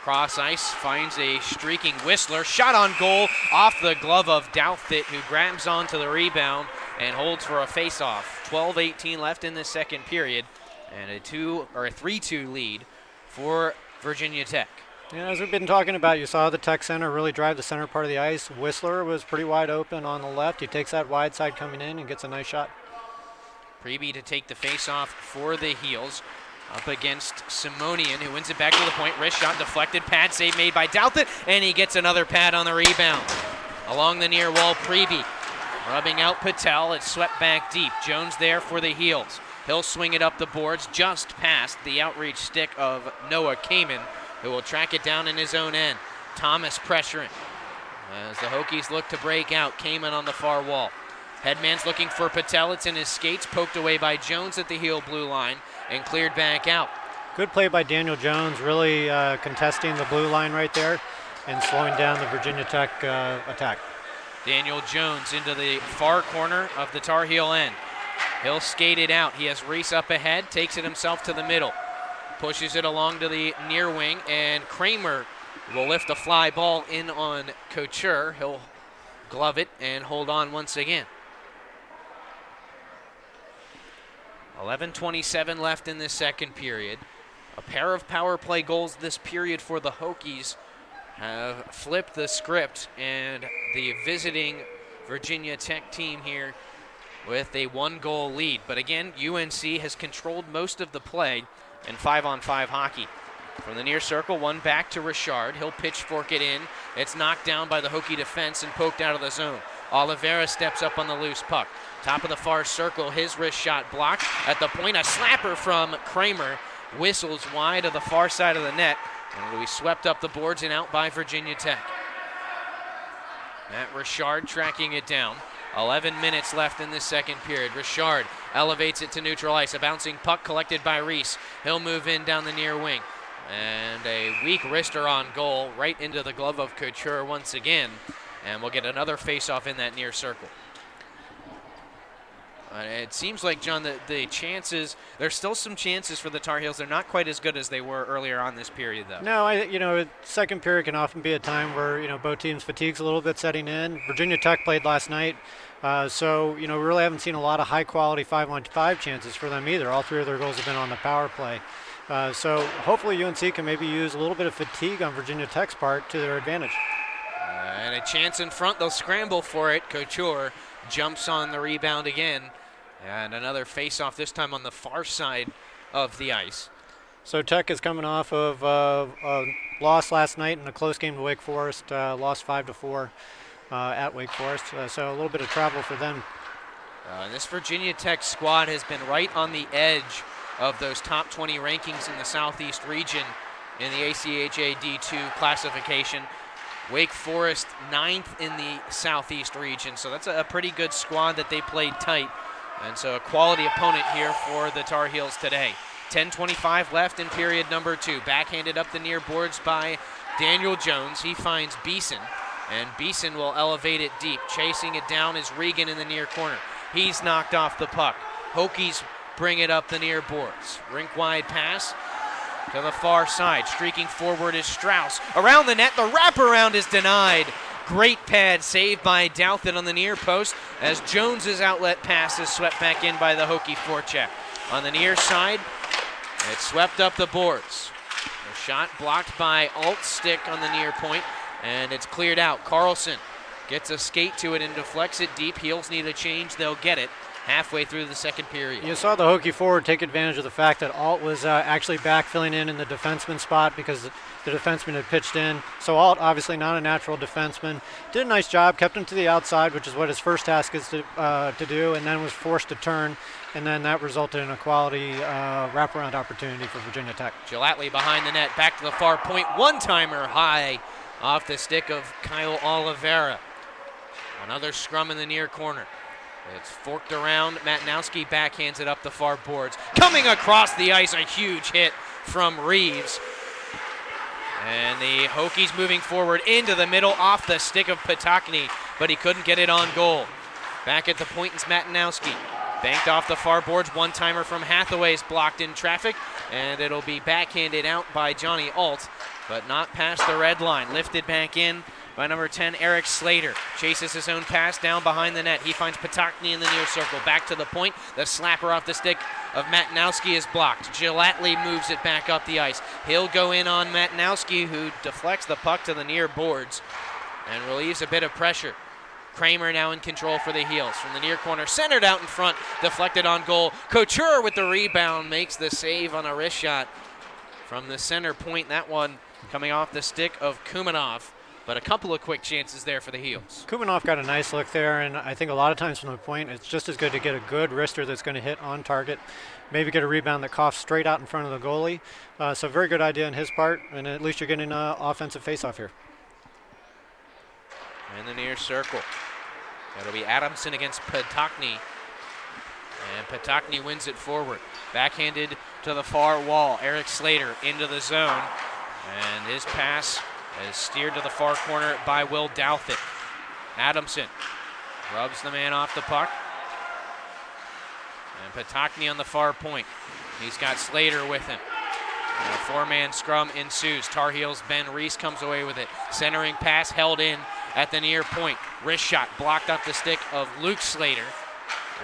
D: Cross ice, finds a streaking Whistler. Shot on goal off the glove of Douthit, who grabs onto the rebound and holds for a face-off. 12:18 left in the second period, and a 3-2 lead for Virginia Tech.
B: As we've been talking about, you saw the Tech center really drive the center part of the ice. Whistler was pretty wide open on the left. He takes that wide side coming in and gets a nice shot.
D: Preby to take the face-off for the Heels up against Simonian, who wins it back to the point. Wrist shot deflected, pad save made by Douthit, and he gets another pad on the rebound. Along the near wall, Preby rubbing out Patel. It's swept back deep. Jones there for the Heels. He'll swing it up the boards just past the outreach stick of Noah Kamen, who will track it down in his own end. Thomas pressuring as the Hokies look to break out. Kamen on the far wall. Headman's looking for Patel. It's in his skates, poked away by Jones at the heel blue line and cleared back out.
B: Good play by Daniel Jones, really contesting the blue line right there and slowing down the Virginia Tech attack.
D: Daniel Jones into the far corner of the Tar Heel end. He'll skate it out. He has Reese up ahead, takes it himself to the middle. Pushes it along to the near wing, and Kramer will lift a fly ball in on Couture. He'll glove it and hold on once again. 11:27 left in this second period. A pair of power play goals this period for the Hokies have flipped the script, and the visiting Virginia Tech team here with a 1-goal lead. But again, UNC has controlled most of the play in 5-on-5 hockey. From the near circle, one back to Richard. He'll pitchfork it in. It's knocked down by the Hokie defense and poked out of the zone. Oliveira steps up on the loose puck. Top of the far circle, his wrist shot blocked. At the point, a slapper from Kramer whistles wide of the far side of the net, and it'll be swept up the boards and out by Virginia Tech. Matt Richard tracking it down. 11 minutes left in this second period. Richard elevates it to neutral ice. A bouncing puck collected by Reese. He'll move in down the near wing. And a weak wrister on goal, right into the glove of Couture once again. And we'll get another face-off in that near circle. It seems like, John, the chances, there's still some chances for the Tar Heels. They're not quite as good as they were earlier on this period, though.
B: No, second period can often be a time where, both teams' fatigue's a little bit setting in. Virginia Tech played last night, so, we really haven't seen a lot of high-quality 5-on-5 chances for them either. All 3 of their goals have been on the power play. So hopefully UNC can maybe use a little bit of fatigue on Virginia Tech's part to their advantage.
D: And a chance in front. They'll scramble for it. Couture jumps on the rebound again. And another face-off, this time on the far side of the ice.
B: So Tech is coming off of a loss last night in a close game to Wake Forest, lost 5-4 at Wake Forest. So a little bit of travel for them.
D: This Virginia Tech squad has been right on the edge of those top 20 rankings in the Southeast region in the ACHA D2 classification. Wake Forest 9th in the Southeast region, so that's a pretty good squad that they played tight. And so a quality opponent here for the Tar Heels today. 10:25 left in period number 2. Backhanded up the near boards by Daniel Jones. He finds Beeson, and Beeson will elevate it deep. Chasing it down is Regan in the near corner. He's knocked off the puck. Hokies bring it up the near boards. Rink-wide pass to the far side. Streaking forward is Strauss. Around the net, the wraparound is denied. Great pad save by Douthit on the near post as Jones's outlet pass is swept back in by the Hokie forecheck. On the near side, it swept up the boards. The shot blocked by Alt's stick on the near point, and it's cleared out. Carlson gets a skate to it and deflects it deep. Heels need a change. They'll get it halfway through the second period.
B: You saw the Hokie forward take advantage of the fact that Alt was actually back filling in the defenseman spot because the defenseman had pitched in. So Alt, obviously not a natural defenseman, did a nice job, kept him to the outside, which is what his first task is to do, and then was forced to turn, and then that resulted in a quality wraparound opportunity for Virginia Tech.
D: Gilatley behind the net, back to the far point, one-timer high off the stick of Kyle Oliveira. Another scrum in the near corner. It's forked around. Matnowski backhands it up the far boards. Coming across the ice, a huge hit from Reeves. And the Hokies moving forward into the middle off the stick of Patokny, but he couldn't get it on goal. Back at the point is Matnowski. Banked off the far boards. One-timer from Hathaway's blocked in traffic, and it'll be backhanded out by Johnny Alt, but not past the red line. Lifted back in by number 10, Eric Slater. Chases his own pass down behind the net. He finds Patokny in the near circle. Back to the point. The slapper off the stick of Matnowski is blocked. Gilatley moves it back up the ice. He'll go in on Matnowski, who deflects the puck to the near boards and relieves a bit of pressure. Kramer now in control for the Heels. From the near corner, centered out in front, deflected on goal. Couture with the rebound makes the save on a wrist shot from the center point. That one coming off the stick of Kumanov. But a couple of quick chances there for the Heels.
B: Kumanov got a nice look there, and I think a lot of times from the point, it's just as good to get a good wrister that's going to hit on target, maybe get a rebound that coughs straight out in front of the goalie. So very good idea on his part, and at least you're getting an offensive faceoff here.
D: In the near circle. That'll be Adamson against Patokny. And Patokny wins it forward. Backhanded to the far wall. Eric Slater into the zone. And his pass is steered to the far corner by Will Douthit. Adamson rubs the man off the puck. And Patokny on the far point. He's got Slater with him. And a four-man scrum ensues. Tar Heels' Ben Reese comes away with it. Centering pass held in at the near point. Wrist shot blocked up the stick of Luke Slater.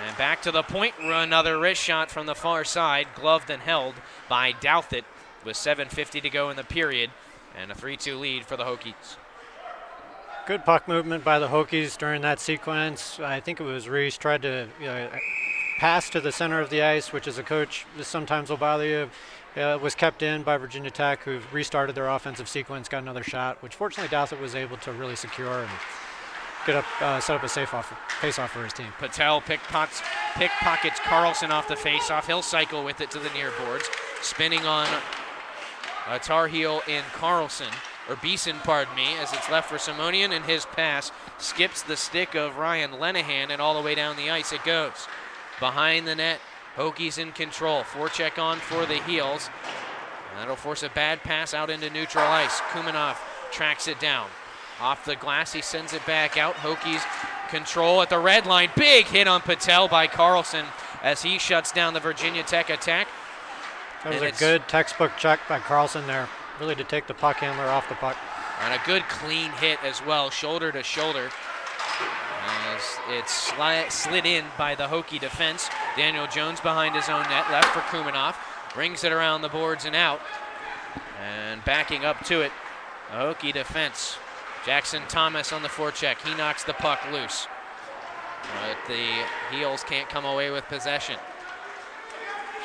D: And back to the point. Another wrist shot from the far side. Gloved and held by Douthit with 7:50 to go in the period. And a 3-2 lead for the Hokies.
B: Good puck movement by the Hokies during that sequence. I think it was Reese tried to pass to the center of the ice, which as a coach sometimes will bother you. Was kept in by Virginia Tech, who restarted their offensive sequence, got another shot, which fortunately Douthit was able to really secure and get up, set up a face-off for his team.
D: Patel pickpockets Carlson off the face-off. He'll cycle with it to the near boards, spinning on a Tar Heel in Carlson, or Beeson, pardon me, as it's left for Simonian, and his pass skips the stick of Ryan Lenahan, and all the way down the ice it goes. Behind the net, Hokies in control. Forecheck on for the Heels. That'll force a bad pass out into neutral ice. Kumanov tracks it down. Off the glass, he sends it back out. Hokies control at the red line. Big hit on Patel by Carlson as he shuts down the Virginia Tech attack.
B: That was a good textbook check by Carlson there, really to take the puck handler off the puck.
D: And a good clean hit as well, shoulder to shoulder. As it slid in by the Hokie defense. Daniel Jones behind his own net, left for Kumanov. Brings it around the boards and out. And backing up to it, the Hokie defense. Jackson Thomas on the forecheck. He knocks the puck loose. But the Heels can't come away with possession.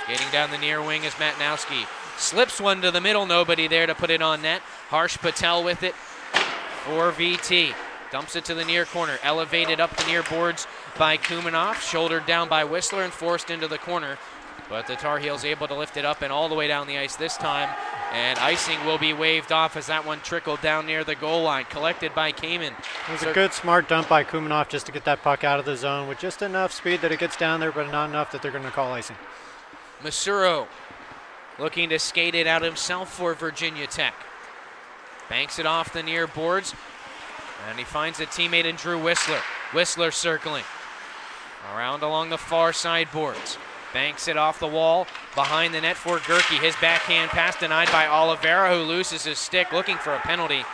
D: Skating down the near wing is Matnowski. Slips one to the middle, nobody there to put it on net. Harsh Patel with it for VT. Dumps it to the near corner. Elevated up the near boards by Kumanov. Shouldered down by Whistler and forced into the corner. But the Tar Heels able to lift it up and all the way down the ice this time. And icing will be waved off as that one trickled down near the goal line. Collected by Kamen.
B: It was a good, smart dump by Kumanov just to get that puck out of the zone with just enough speed that it gets down there, but not enough that they're going to call icing.
D: Masuro looking to skate it out himself for Virginia Tech. Banks it off the near boards. And he finds a teammate in Drew Whistler. Whistler circling. Around along the far side boards. Banks it off the wall behind the net for Gerke. His backhand pass denied by Oliveira, who loses his stick looking for a penalty.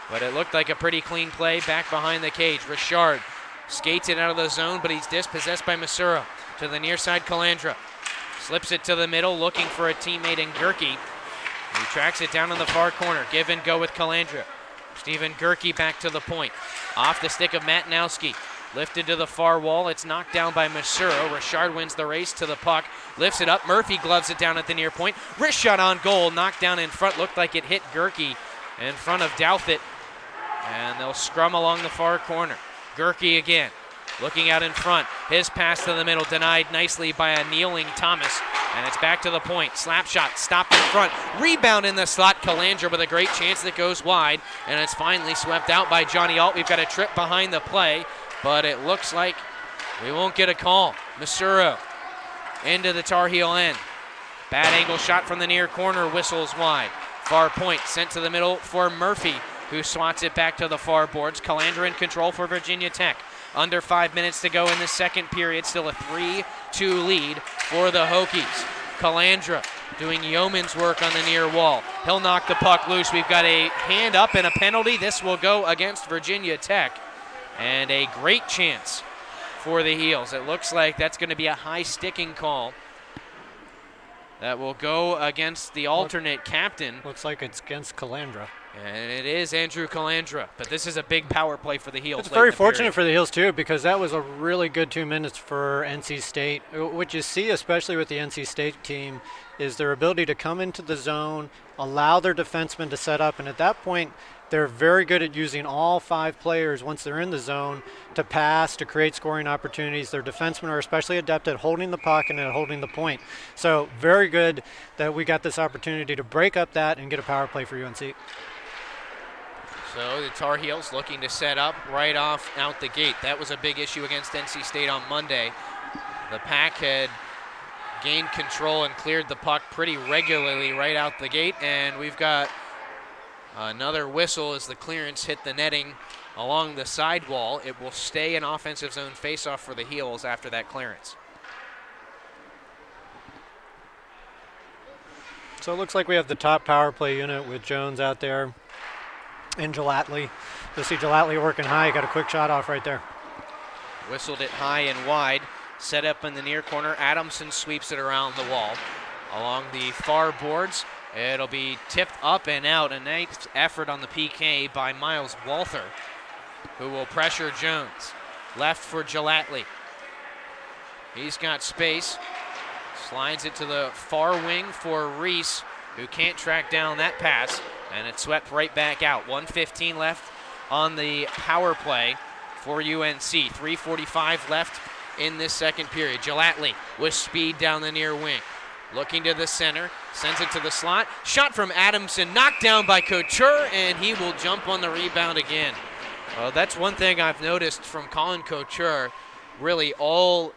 D: But it looked like a pretty clean play back behind the cage. Richard skates it out of the zone, but he's dispossessed by Masuro. To the near side, Calandra. Slips it to the middle, looking for a teammate in Gerke. He tracks it down in the far corner. Give and go with Calandra. Stephen Gerke back to the point. Off the stick of Matnowski. Lifted to the far wall. It's knocked down by Masuro. Richard wins the race to the puck. Lifts it up. Murphy gloves it down at the near point. Wrist shot on goal. Knocked down in front. Looked like it hit Gerke in front of Douthit. And they'll scrum along the far corner. Gerke again. Looking out in front. His pass to the middle. Denied nicely by a kneeling Thomas. And it's back to the point. Slap shot. Stopped in front. Rebound in the slot. Calandra with a great chance that goes wide. And it's finally swept out by Johnny Alt. We've got a trip behind the play. But it looks like we won't get a call. Masuro into the Tar Heel end. Bad angle shot from the near corner. Whistles wide. Far point sent to the middle for Murphy, who swats it back to the far boards. Calandra in control for Virginia Tech. Under 5 minutes to go in the second period. Still a 3-2 lead for the Hokies. Calandra doing yeoman's work on the near wall. He'll knock the puck loose. We've got a hand up and a penalty. This will go against Virginia Tech. And a great chance for the Heels. It looks like that's going to be a high sticking call. That will go against the alternate captain.
B: Looks like it's against Calandra.
D: And it is Andrew Calandra. But this is a big power play for the Heels.
B: It's very fortunate for the Heels, too, because that was a really good 2 minutes for NC State. What you see, especially with the NC State team, is their ability to come into the zone, allow their defensemen to set up, and at that point, they're very good at using all 5 players once they're in the zone to pass, to create scoring opportunities. Their defensemen are especially adept at holding the puck and at holding the point. So very good that we got this opportunity to break up that and get a power play for UNC.
D: So the Tar Heels looking to set up right off out the gate. That was a big issue against NC State on Monday. The Pack had gained control and cleared the puck pretty regularly right out the gate, and we've got another whistle as the clearance hit the netting along the sidewall. It will stay an offensive zone faceoff for the Heels after that clearance.
B: So it looks like we have the top power play unit with Jones out there and Gelatley. You'll see Gelatley working high. Got a quick shot off right there.
D: Whistled it high and wide. Set up in the near corner. Adamson sweeps it around the wall. Along the far boards, it'll be tipped up and out. A nice effort on the PK by Miles Walther, who will pressure Jones. Left for Gelatley. He's got space. Slides it to the far wing for Reese, who can't track down that pass. And it's swept right back out. 1:15 left on the power play for UNC. 3:45 left in this second period. Gelatley with speed down the near wing. Looking to the center, sends it to the slot. Shot from Adamson, knocked down by Couture, and he will jump on the rebound again. Well, that's one thing I've noticed from Colin Couture. Really all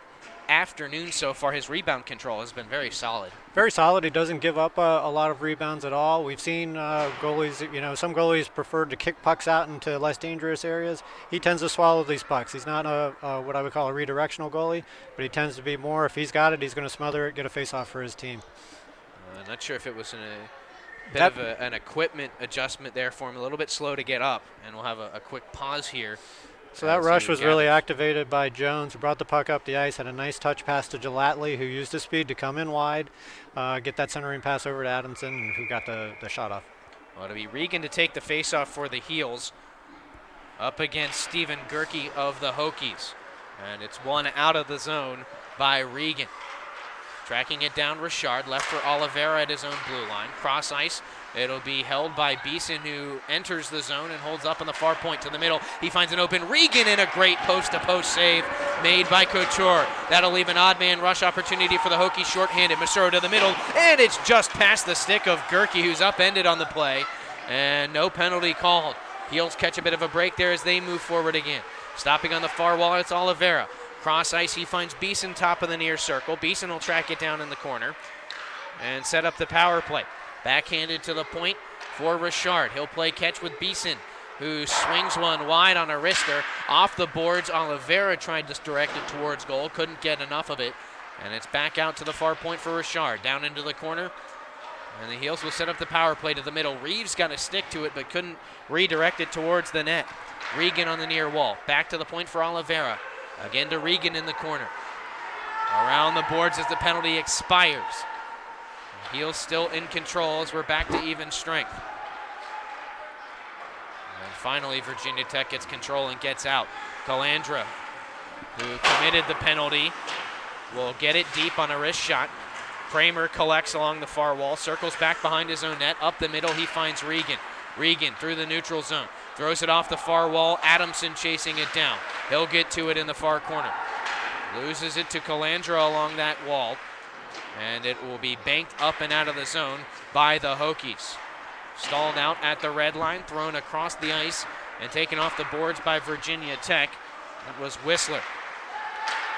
D: afternoon so far. His rebound control has been very solid.
B: Very solid. He doesn't give up a lot of rebounds at all. We've seen goalies, some goalies prefer to kick pucks out into less dangerous areas. He tends to swallow these pucks. He's not what I would call a redirectional goalie, but he tends to be more, if he's got it, he's going to smother it, get a face-off for his team.
D: Not sure if it was a bit of an equipment adjustment there for him, a little bit slow to get up, and we'll have a quick pause here.
B: So that rush was really activated by Jones, who brought the puck up the ice, had a nice touch pass to Gelattley, who used his speed to come in wide, get that centering pass over to Adamson, who got the shot off.
D: Well, it'll be Regan to take the faceoff for the Heels up against Stephen Gerke of the Hokies. And it's one out of the zone by Regan. Tracking it down, Richard, left for Oliveira at his own blue line. Cross ice, it'll be held by Beeson, who enters the zone and holds up on the far point to the middle. He finds an open Regan, and a great post-to-post save made by Couture. That'll leave an odd man rush opportunity for the Hokies shorthanded. Masuro to the middle, and it's just past the stick of Gerke, who's upended on the play, and no penalty called. Heels catch a bit of a break there as they move forward again. Stopping on the far wall, it's Oliveira. Cross ice, he finds Beeson top of the near circle. Beeson will track it down in the corner and set up the power play. Backhanded to the point for Richard. He'll play catch with Beeson, who swings one wide on a wrister. Off the boards, Oliveira tried to direct it towards goal, couldn't get enough of it. And it's back out to the far point for Richard. Down into the corner, and the Heels will set up the power play to the middle. Reeves got a stick to it, but couldn't redirect it towards the net. Regan on the near wall. Back to the point for Oliveira. Again to Regan in the corner. Around the boards as the penalty expires. Heels still in control as we're back to even strength. And finally, Virginia Tech gets control and gets out. Calandra, who committed the penalty, will get it deep on a wrist shot. Kramer collects along the far wall, circles back behind his own net. Up the middle, he finds Regan. Regan through the neutral zone. Throws it off the far wall. Adamson chasing it down. He'll get to it in the far corner. Loses it to Calandra along that wall. And it will be banked up and out of the zone by the Hokies. Stalled out at the red line, thrown across the ice, and taken off the boards by Virginia Tech. That was Whistler.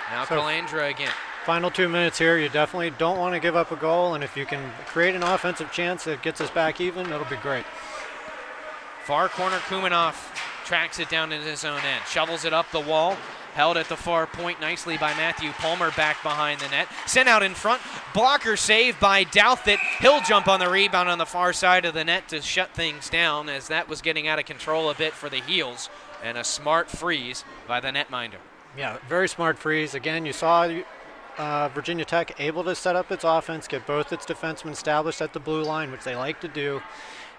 D: Now Calandra again.
B: Final 2 minutes here. You definitely don't want to give up a goal, and if you can create an offensive chance that gets us back even, it'll be great.
D: Far corner, Kumanov tracks it down into his own end. Shovels it up the wall. Held at the far point nicely by Matthew Palmer back behind the net. Sent out in front. Blocker save by Douthit. He'll jump on the rebound on the far side of the net to shut things down, as that was getting out of control a bit for the Heels. And a smart freeze by the netminder.
B: Yeah, very smart freeze. Again, you saw Virginia Tech able to set up its offense, get both its defensemen established at the blue line, which they like to do,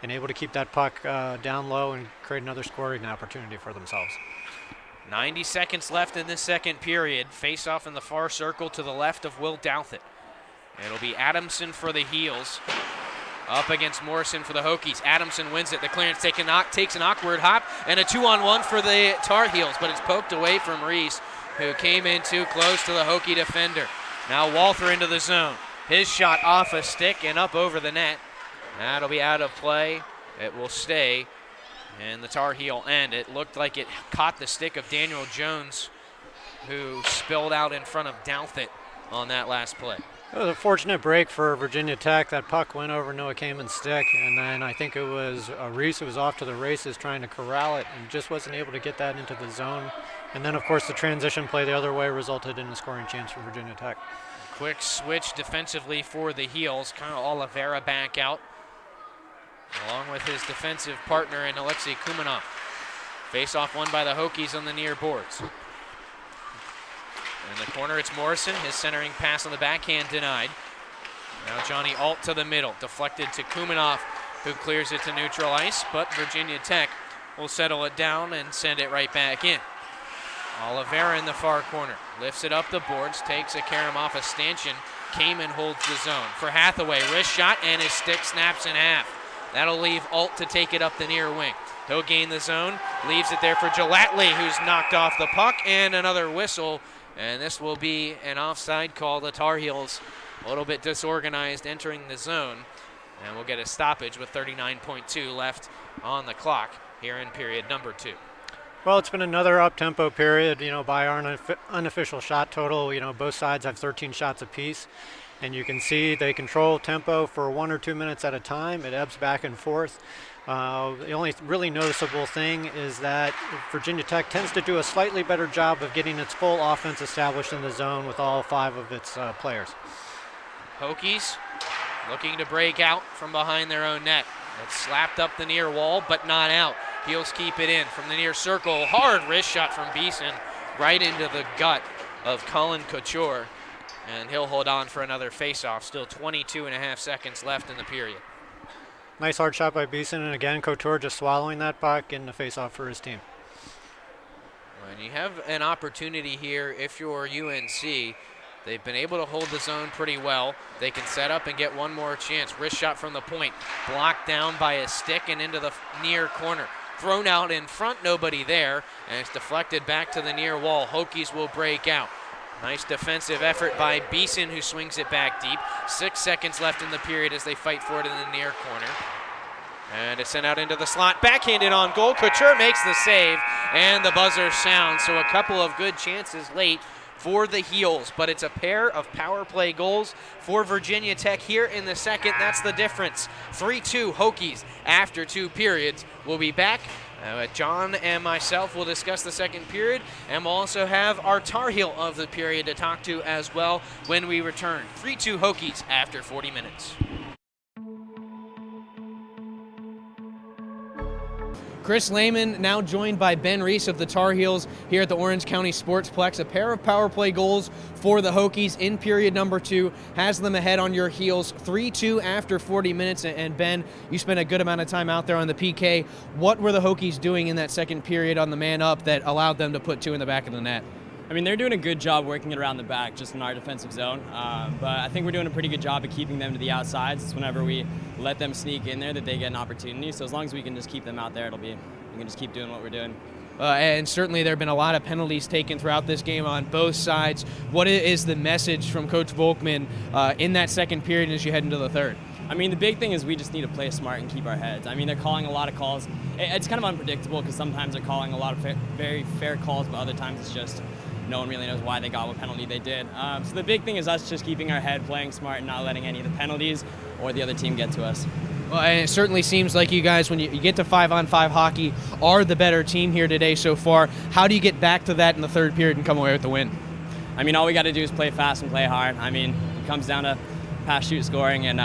B: and able to keep that puck down low and create another scoring opportunity for themselves.
D: 90 seconds left in this second period. Face off in the far circle to the left of Will Douthit. It'll be Adamson for the Heels up against Morrison for the Hokies. Adamson wins it. The clearance takes an awkward hop, and a 2-on-1 for the Tar Heels, but it's poked away from Reese, who came in too close to the Hokie defender. Now Walther into the zone. His shot off a stick and up over the net. That'll be out of play. It will stay in the Tar Heel end. It looked like it caught the stick of Daniel Jones, who spilled out in front of Douthit on that last play.
B: It was a fortunate break for Virginia Tech. That puck went over Noah Kamen's stick, and then I think it was Reese who was off to the races trying to corral it and just wasn't able to get that into the zone. And then, of course, the transition play the other way resulted in a scoring chance for Virginia Tech.
D: Quick switch defensively for the Heels. Kyle Oliveira back out, along with his defensive partner in Alexei Kumanov. Face-off won by the Hokies on the near boards. In the corner, it's Morrison. His centering pass on the backhand denied. Now Johnny Alt to the middle. Deflected to Kumanov, who clears it to neutral ice, but Virginia Tech will settle it down and send it right back in. Oliveira in the far corner. Lifts it up the boards, takes a carom off a stanchion. Kamen holds the zone. For Hathaway, wrist shot, and his stick snaps in half. That'll leave Alt to take it up the near wing. He'll gain the zone, leaves it there for Gelattley, who's knocked off the puck, and another whistle. And this will be an offside call. The Tar Heels a little bit disorganized entering the zone. And we'll get a stoppage with 39.2 left on the clock here in period number 2.
B: Well, it's been another up-tempo period, by our unofficial shot total. Both sides have 13 shots apiece, and you can see they control tempo for 1 or 2 minutes at a time. It ebbs back and forth. The only really noticeable thing is that Virginia Tech tends to do a slightly better job of getting its full offense established in the zone with all 5 of its players.
D: Hokies looking to break out from behind their own net. It's slapped up the near wall, but not out. Heels keep it in from the near circle. Hard wrist shot from Beeson right into the gut of Colin Couture. And he'll hold on for another faceoff. Still 22.5 seconds left in the period.
B: Nice hard shot by Beeson, and again, Couture just swallowing that puck, getting a faceoff for his team.
D: And you have an opportunity here if you're UNC. They've been able to hold the zone pretty well. They can set up and get one more chance. Wrist shot from the point. Blocked down by a stick and into the near corner. Thrown out in front, nobody there. And it's deflected back to the near wall. Hokies will break out. Nice defensive effort by Beeson, who swings it back deep. 6 seconds left in the period as they fight for it in the near corner. And it's sent out into the slot. Backhanded on goal. Couture makes the save, and the buzzer sounds. So a couple of good chances late for the Heels, but it's a pair of power play goals for Virginia Tech here in the second. That's the difference. 3-2 Hokies after 2 periods. We'll be back. John and myself will discuss the second period, and we'll also have our Tar Heel of the period to talk to as well when we return. 3-2 Hokies after 40 minutes. Chris Lehman now joined by Ben Reese of the Tar Heels here at the Orange County Sportsplex. A pair of power play goals for the Hokies in period number 2 has them ahead on your heels 3-2 after 40 minutes. And Ben, you spent a good amount of time out there on the PK. What were the Hokies doing in that second period on the man up that allowed them to put 2 in the back of the net?
E: I mean, they're doing a good job working it around the back, just in our defensive zone. But I think we're doing a pretty good job of keeping them to the outsides. It's whenever we let them sneak in there that they get an opportunity. So as long as we can just keep them out there, we can just keep doing what we're doing.
D: And certainly there have been a lot of penalties taken throughout this game on both sides. What is the message from Coach Volkman in that second period as you head into the third?
E: I mean, the big thing is we just need to play smart and keep our heads. I mean, they're calling a lot of calls. It's kind of unpredictable because sometimes they're calling a lot of very fair calls, but other times it's just no one really knows why they got what penalty they did. So the big thing is us just keeping our head, playing smart, and not letting any of the penalties or the other team get to us.
D: Well, and it certainly seems like you guys, when you get to 5-on-5 hockey, are the better team here today so far. How do you get back to that in the third period and come away with the win?
E: I mean, all we got to do is play fast and play hard. I mean, it comes down to pass, shoot, scoring, and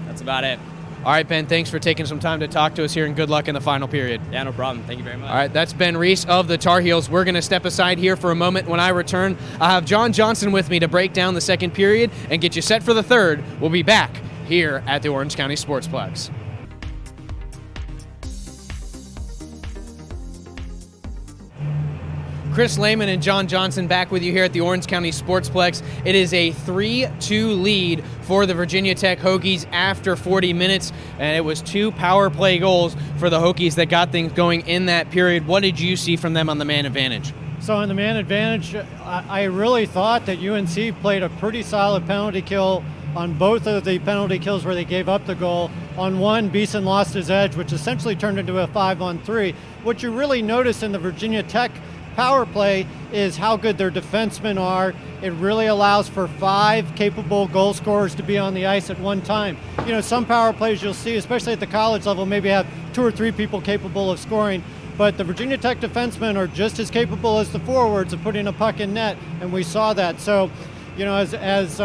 E: that's about it.
D: All right, Ben, thanks for taking some time to talk to us here, and good luck in the final period.
E: Yeah, no problem. Thank you very much.
D: All right, that's Ben Reese of the Tar Heels. We're going to step aside here for a moment. When I return, I have John Johnson with me to break down the second period and get you set for the third. We'll be back here at the Orange County Sportsplex. Chris Lehman and John Johnson back with you here at the Orange County Sportsplex. It is a 3-2 lead for the Virginia Tech Hokies after 40 minutes, and it was 2 power play goals for the Hokies that got things going in that period. What did you see from them on the man advantage?
B: So on the man advantage, I really thought that UNC played a pretty solid penalty kill on both of the penalty kills where they gave up the goal. On one, Beeson lost his edge, which essentially turned into a 5-on-3. What you really notice in the Virginia Tech power play is how good their defensemen are. It really allows for 5 capable goal scorers to be on the ice at one time. Some power plays you'll see, especially at the college level, maybe have 2 or 3 people capable of scoring, but the Virginia Tech defensemen are just as capable as the forwards of putting a puck in net, and we saw that. So, as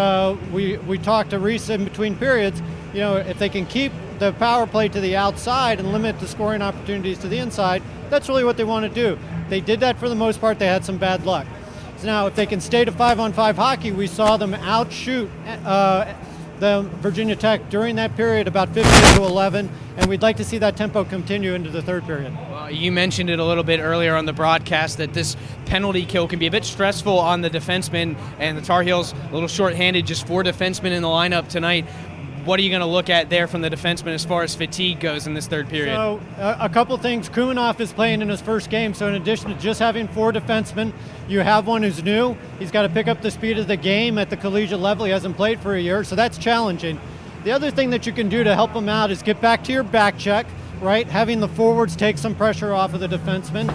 B: we talked to Reese in between periods, if they can keep the power play to the outside and limit the scoring opportunities to the inside, that's really what they want to do. They did that for the most part. They had some bad luck. So now if they can stay to 5-on-5 hockey, we saw them outshoot the Virginia Tech during that period about 15-11, and we'd like to see that tempo continue into the third period.
D: Well, you mentioned it a little bit earlier on the broadcast that this penalty kill can be a bit stressful on the defensemen, and the Tar Heels a little short-handed, just 4 defensemen in the lineup tonight. What are you going to look at there from the defenseman as far as fatigue goes in this third period?
B: So a couple things. Kumanoff is playing in his first game, so in addition to just having 4 defensemen, you have one who's new. He's got to pick up the speed of the game at the collegiate level. He hasn't played for a year, so that's challenging. The other thing that you can do to help him out is get back to your back check, right? Having the forwards take some pressure off of the defenseman.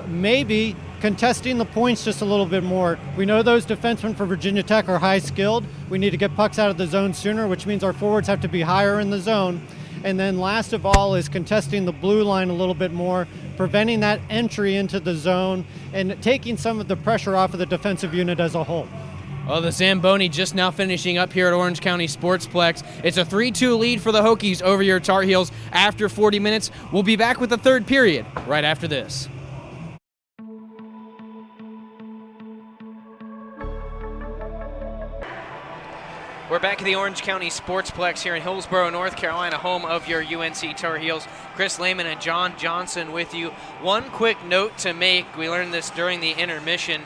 B: maybe contesting the points just a little bit more. We know those defensemen for Virginia Tech are high skilled. We need to get pucks out of the zone sooner, which means our forwards have to be higher in the zone. And then last of all is contesting the blue line a little bit more, preventing that entry into the zone and taking some of the pressure off of the defensive unit as a whole.
A: Well, the Zamboni just now finishing up here at Orange County Sportsplex. It's a 3-2 lead for the Hokies over your Tar Heels after 40 minutes. We'll be back with the third period right after this.
D: We're back at the Orange County Sportsplex here in Hillsborough, North Carolina, home of your UNC Tar Heels. Chris Lehman and John Johnson with you. One quick note to make. We learned this during the intermission.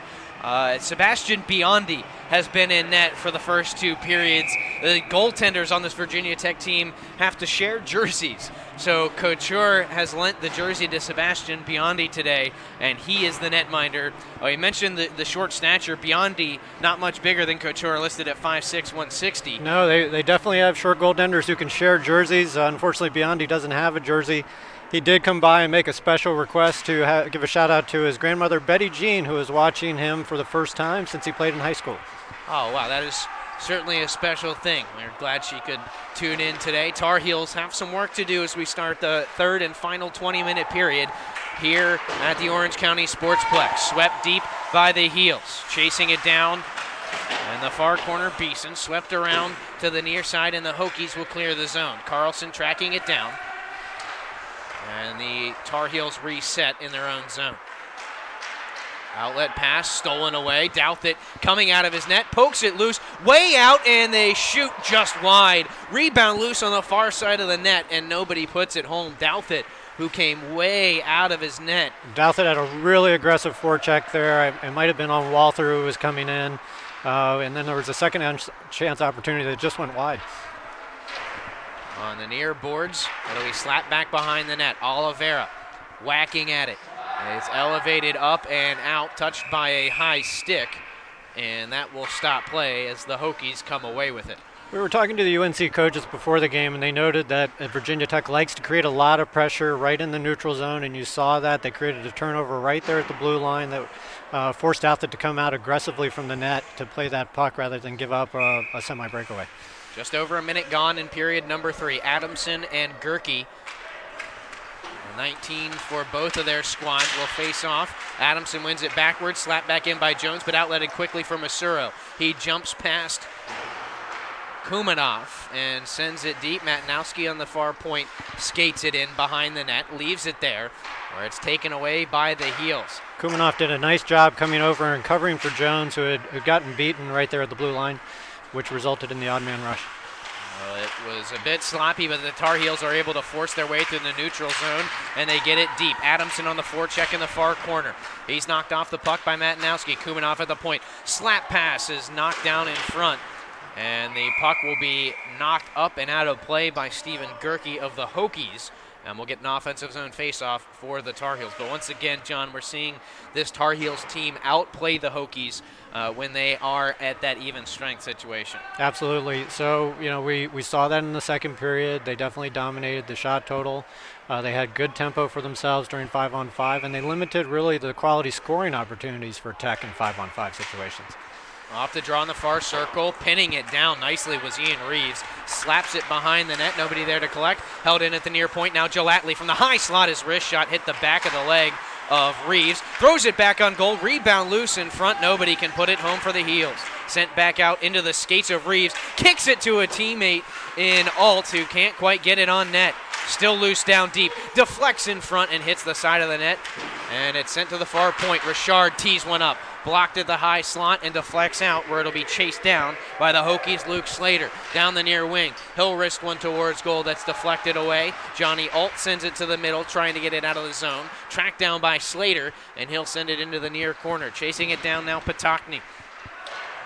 D: Sebastian Biondi has been in net for the first 2 periods. The goaltenders on this Virginia Tech team have to share jerseys. So Couture has lent the jersey to Sebastian Biondi today, and he is the netminder. Oh, you mentioned the short stature. Biondi, not much bigger than Couture, listed at 5'6", 160.
B: No, they definitely have short goaltenders who can share jerseys. Unfortunately, Biondi doesn't have a jersey. He did come by and make a special request to give a shout out to his grandmother, Betty Jean, who is watching him for the first time since he played in high school.
D: Oh, wow, that is certainly a special thing. We're glad she could tune in today. Tar Heels have some work to do as we start the third and final 20-minute period here at the Orange County Sportsplex. Swept deep by the Heels, chasing it down. And the far corner, Beeson, swept around to the near side, and the Hokies will clear the zone. Carlson tracking it down. And the Tar Heels reset in their own zone. Outlet pass stolen away. Douthit coming out of his net, pokes it loose, way out, and they shoot just wide. Rebound loose on the far side of the net, and nobody puts it home. Douthit, who came way out of his net.
B: Douthit had a really aggressive forecheck there. It might have been on Walther, who was coming in. And then there was a second chance opportunity that just went wide.
D: On the near boards, it'll be slapped back behind the net. Oliveira whacking at it. It's elevated up and out, touched by a high stick, and that will stop play as the Hokies come away with it.
B: We were talking to the UNC coaches before the game, and they noted that Virginia Tech likes to create a lot of pressure right in the neutral zone, and you saw that. They created a turnover right there at the blue line that forced Douthit to come out aggressively from the net to play that puck rather than give up a semi-breakaway.
D: Just over a minute gone in period number 3. Adamson and Gerke, 19 for both of their squads, will face off. Adamson wins it backwards, slapped back in by Jones, but outletted quickly for Masuro. He jumps past Kumanoff and sends it deep. Matinowski on the far point skates it in behind the net, leaves it there, where it's taken away by the Heels.
B: Kumanoff did a nice job coming over and covering for Jones, who had gotten beaten right there at the blue line, which resulted in the odd man rush.
D: Well, it was a bit sloppy, but the Tar Heels are able to force their way through the neutral zone, and they get it deep. Adamson on the forecheck in the far corner. He's knocked off the puck by Matinowski. Kumanoff at the point. Slap pass is knocked down in front, and the puck will be knocked up and out of play by Stephen Gerke of the Hokies. And we'll get an offensive zone faceoff for the Tar Heels. But once again, John, we're seeing this Tar Heels team outplay the Hokies when they are at that even strength situation.
B: Absolutely. So, we saw that in the second period. They definitely dominated the shot total. They had good tempo for themselves during 5-on-5, and they limited really the quality scoring opportunities for Tech in 5-on-5 situations.
D: Off the draw in the far circle, pinning it down nicely was Ian Reeves. Slaps it behind the net, nobody there to collect. Held in at the near point, now Gelatley from the high slot. His wrist shot hit the back of the leg of Reeves. Throws it back on goal, rebound loose in front. Nobody can put it home for the Heels. Sent back out into the skates of Reeves. Kicks it to a teammate in Alt who can't quite get it on net. Still loose down deep. Deflects in front and hits the side of the net. And it's sent to the far point. Richard tees one up. Blocked at the high slot and deflects out where it'll be chased down by the Hokies' Luke Slater. Down the near wing. He'll wrist one towards goal that's deflected away. Johnny Alt sends it to the middle, trying to get it out of the zone. Tracked down by Slater, and he'll send it into the near corner. Chasing it down now, Patokny.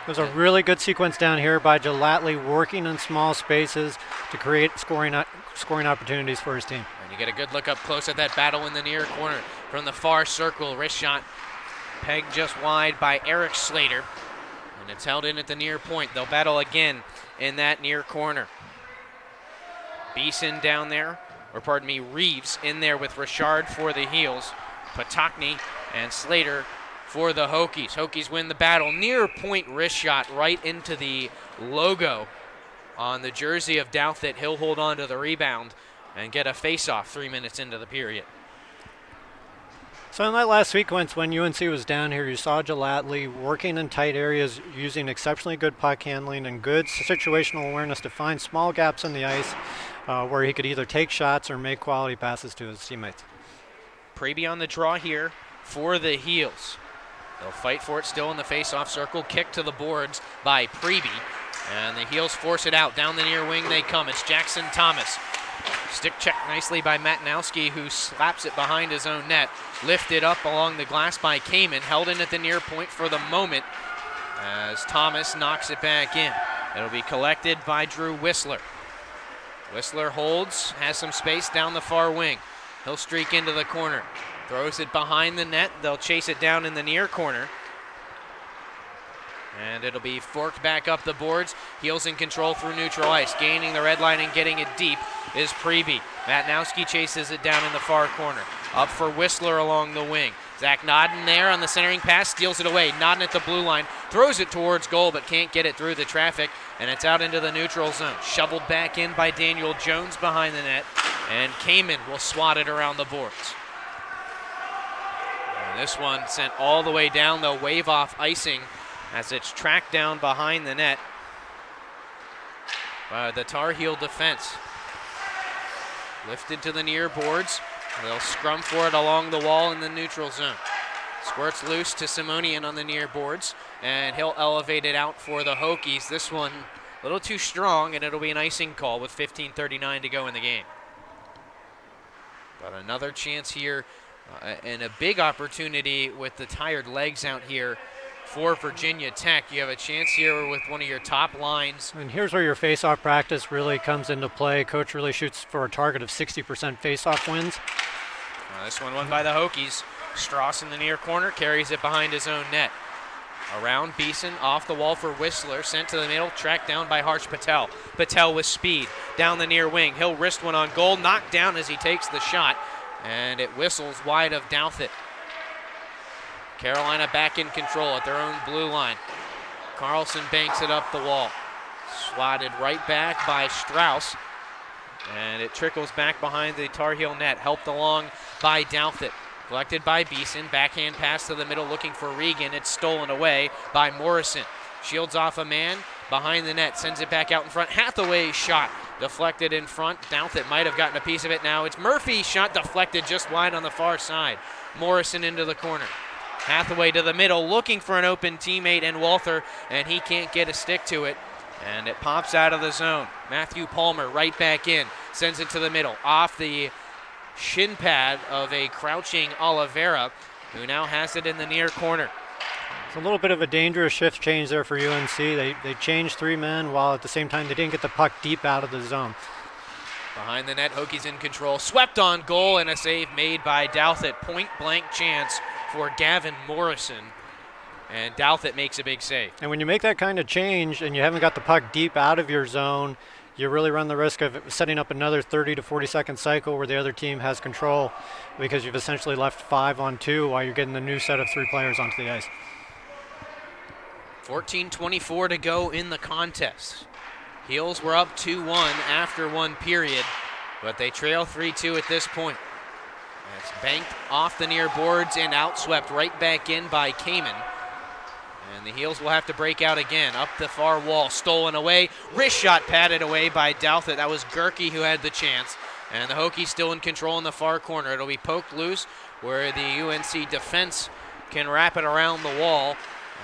B: There's a really good sequence down here by Gelatley working in small spaces to create scoring opportunities for his team.
D: And you get a good look up close at that battle in the near corner. From the far circle, wrist shot pegged just wide by Eric Slater. And it's held in at the near point. They'll battle again in that near corner. Beeson down there, or pardon me, Reeves in there with Richard for the Heels. Patokny and Slater for the Hokies. Hokies win the battle. Near point wrist shot right into the logo on the jersey of Douthit. He'll hold on to the rebound and get a face-off 3 minutes into the period.
B: So in that last sequence, when UNC was down here, you saw Gelatley working in tight areas, using exceptionally good puck handling and good situational awareness to find small gaps in the ice where he could either take shots or make quality passes to his teammates.
D: Preby on the draw here for the Heels. They'll fight for it still in the face-off circle. Kick to the boards by Preby. And the Heels force it out. Down the near wing they come. It's Jackson Thomas. Stick check nicely by Matanowski, who slaps it behind his own net. Lifted up along the glass by Kamen. Held in at the near point for the moment as Thomas knocks it back in. It'll be collected by Drew Whistler. Whistler holds, has some space down the far wing. He'll streak into the corner. Throws it behind the net. They'll chase it down in the near corner. And it'll be forked back up the boards. Heels in control through neutral ice. Gaining the red line and getting it deep is Preby. Matanowski chases it down in the far corner. Up for Whistler along the wing. Zach Nodden there on the centering pass, steals it away. Nodden at the blue line, throws it towards goal, but can't get it through the traffic, and it's out into the neutral zone. Shoveled back in by Daniel Jones behind the net, and Kamen will swat it around the boards. And this one sent all the way down, the wave off icing as it's tracked down behind the net by the Tar Heel defense. Lifted to the near boards. They'll scrum for it along the wall in the neutral zone. Squirts loose to Simonian on the near boards, and he'll elevate it out for the Hokies. This one a little too strong, and it'll be an icing call with 15:39 to go in the game. But another chance here and a big opportunity with the tired legs out here for Virginia Tech. You have a chance here with one of your top lines.
B: And here's where your face-off practice really comes into play. Coach really shoots for a target of 60% face-off wins.
D: This one won by the Hokies. Strauss in the near corner, carries it behind his own net. Around Beeson, off the wall for Whistler, sent to the middle, tracked down by Harsh Patel. Patel with speed, down the near wing. He'll wrist one on goal, knocked down as he takes the shot, and it whistles wide of Douthit. Carolina back in control at their own blue line. Carlson banks it up the wall. Swatted right back by Strauss. And it trickles back behind the Tar Heel net. Helped along by Douthit. Collected by Beeson. Backhand pass to the middle looking for Regan. It's stolen away by Morrison. Shields off a man behind the net. Sends it back out in front. Hathaway's shot deflected in front. Douthit might have gotten a piece of it now. It's Murphy's shot deflected just wide on the far side. Morrison into the corner. Hathaway to the middle, looking for an open teammate and Walther, and he can't get a stick to it. And it pops out of the zone. Matthew Palmer right back in, sends it to the middle, off the shin pad of a crouching Oliveira, who now has it in the near corner.
B: It's a little bit of a dangerous shift change there for UNC. They changed 3 men while at the same time they didn't get the puck deep out of the zone.
D: Behind the net, Hokies in control. Swept on goal and a save made by Douthit. Point blank chance for Gavin Morrison. And Douthit makes a big save.
B: And when you make that kind of change and you haven't got the puck deep out of your zone, you really run the risk of setting up another 30 to 40 second cycle where the other team has control, because you've essentially left 5-on-2 while you're getting the new set of 3 players onto the ice.
D: 14:24 to go in the contest. Heels were up 2-1 after 1 period, but they trail 3-2 at this point. It's banked off the near boards and outswept right back in by Kamen. And the Heels will have to break out again. Up the far wall, stolen away. Wrist shot patted away by Douthit. That was Gerke who had the chance. And the Hokies still in control in the far corner. It'll be poked loose where the UNC defense can wrap it around the wall.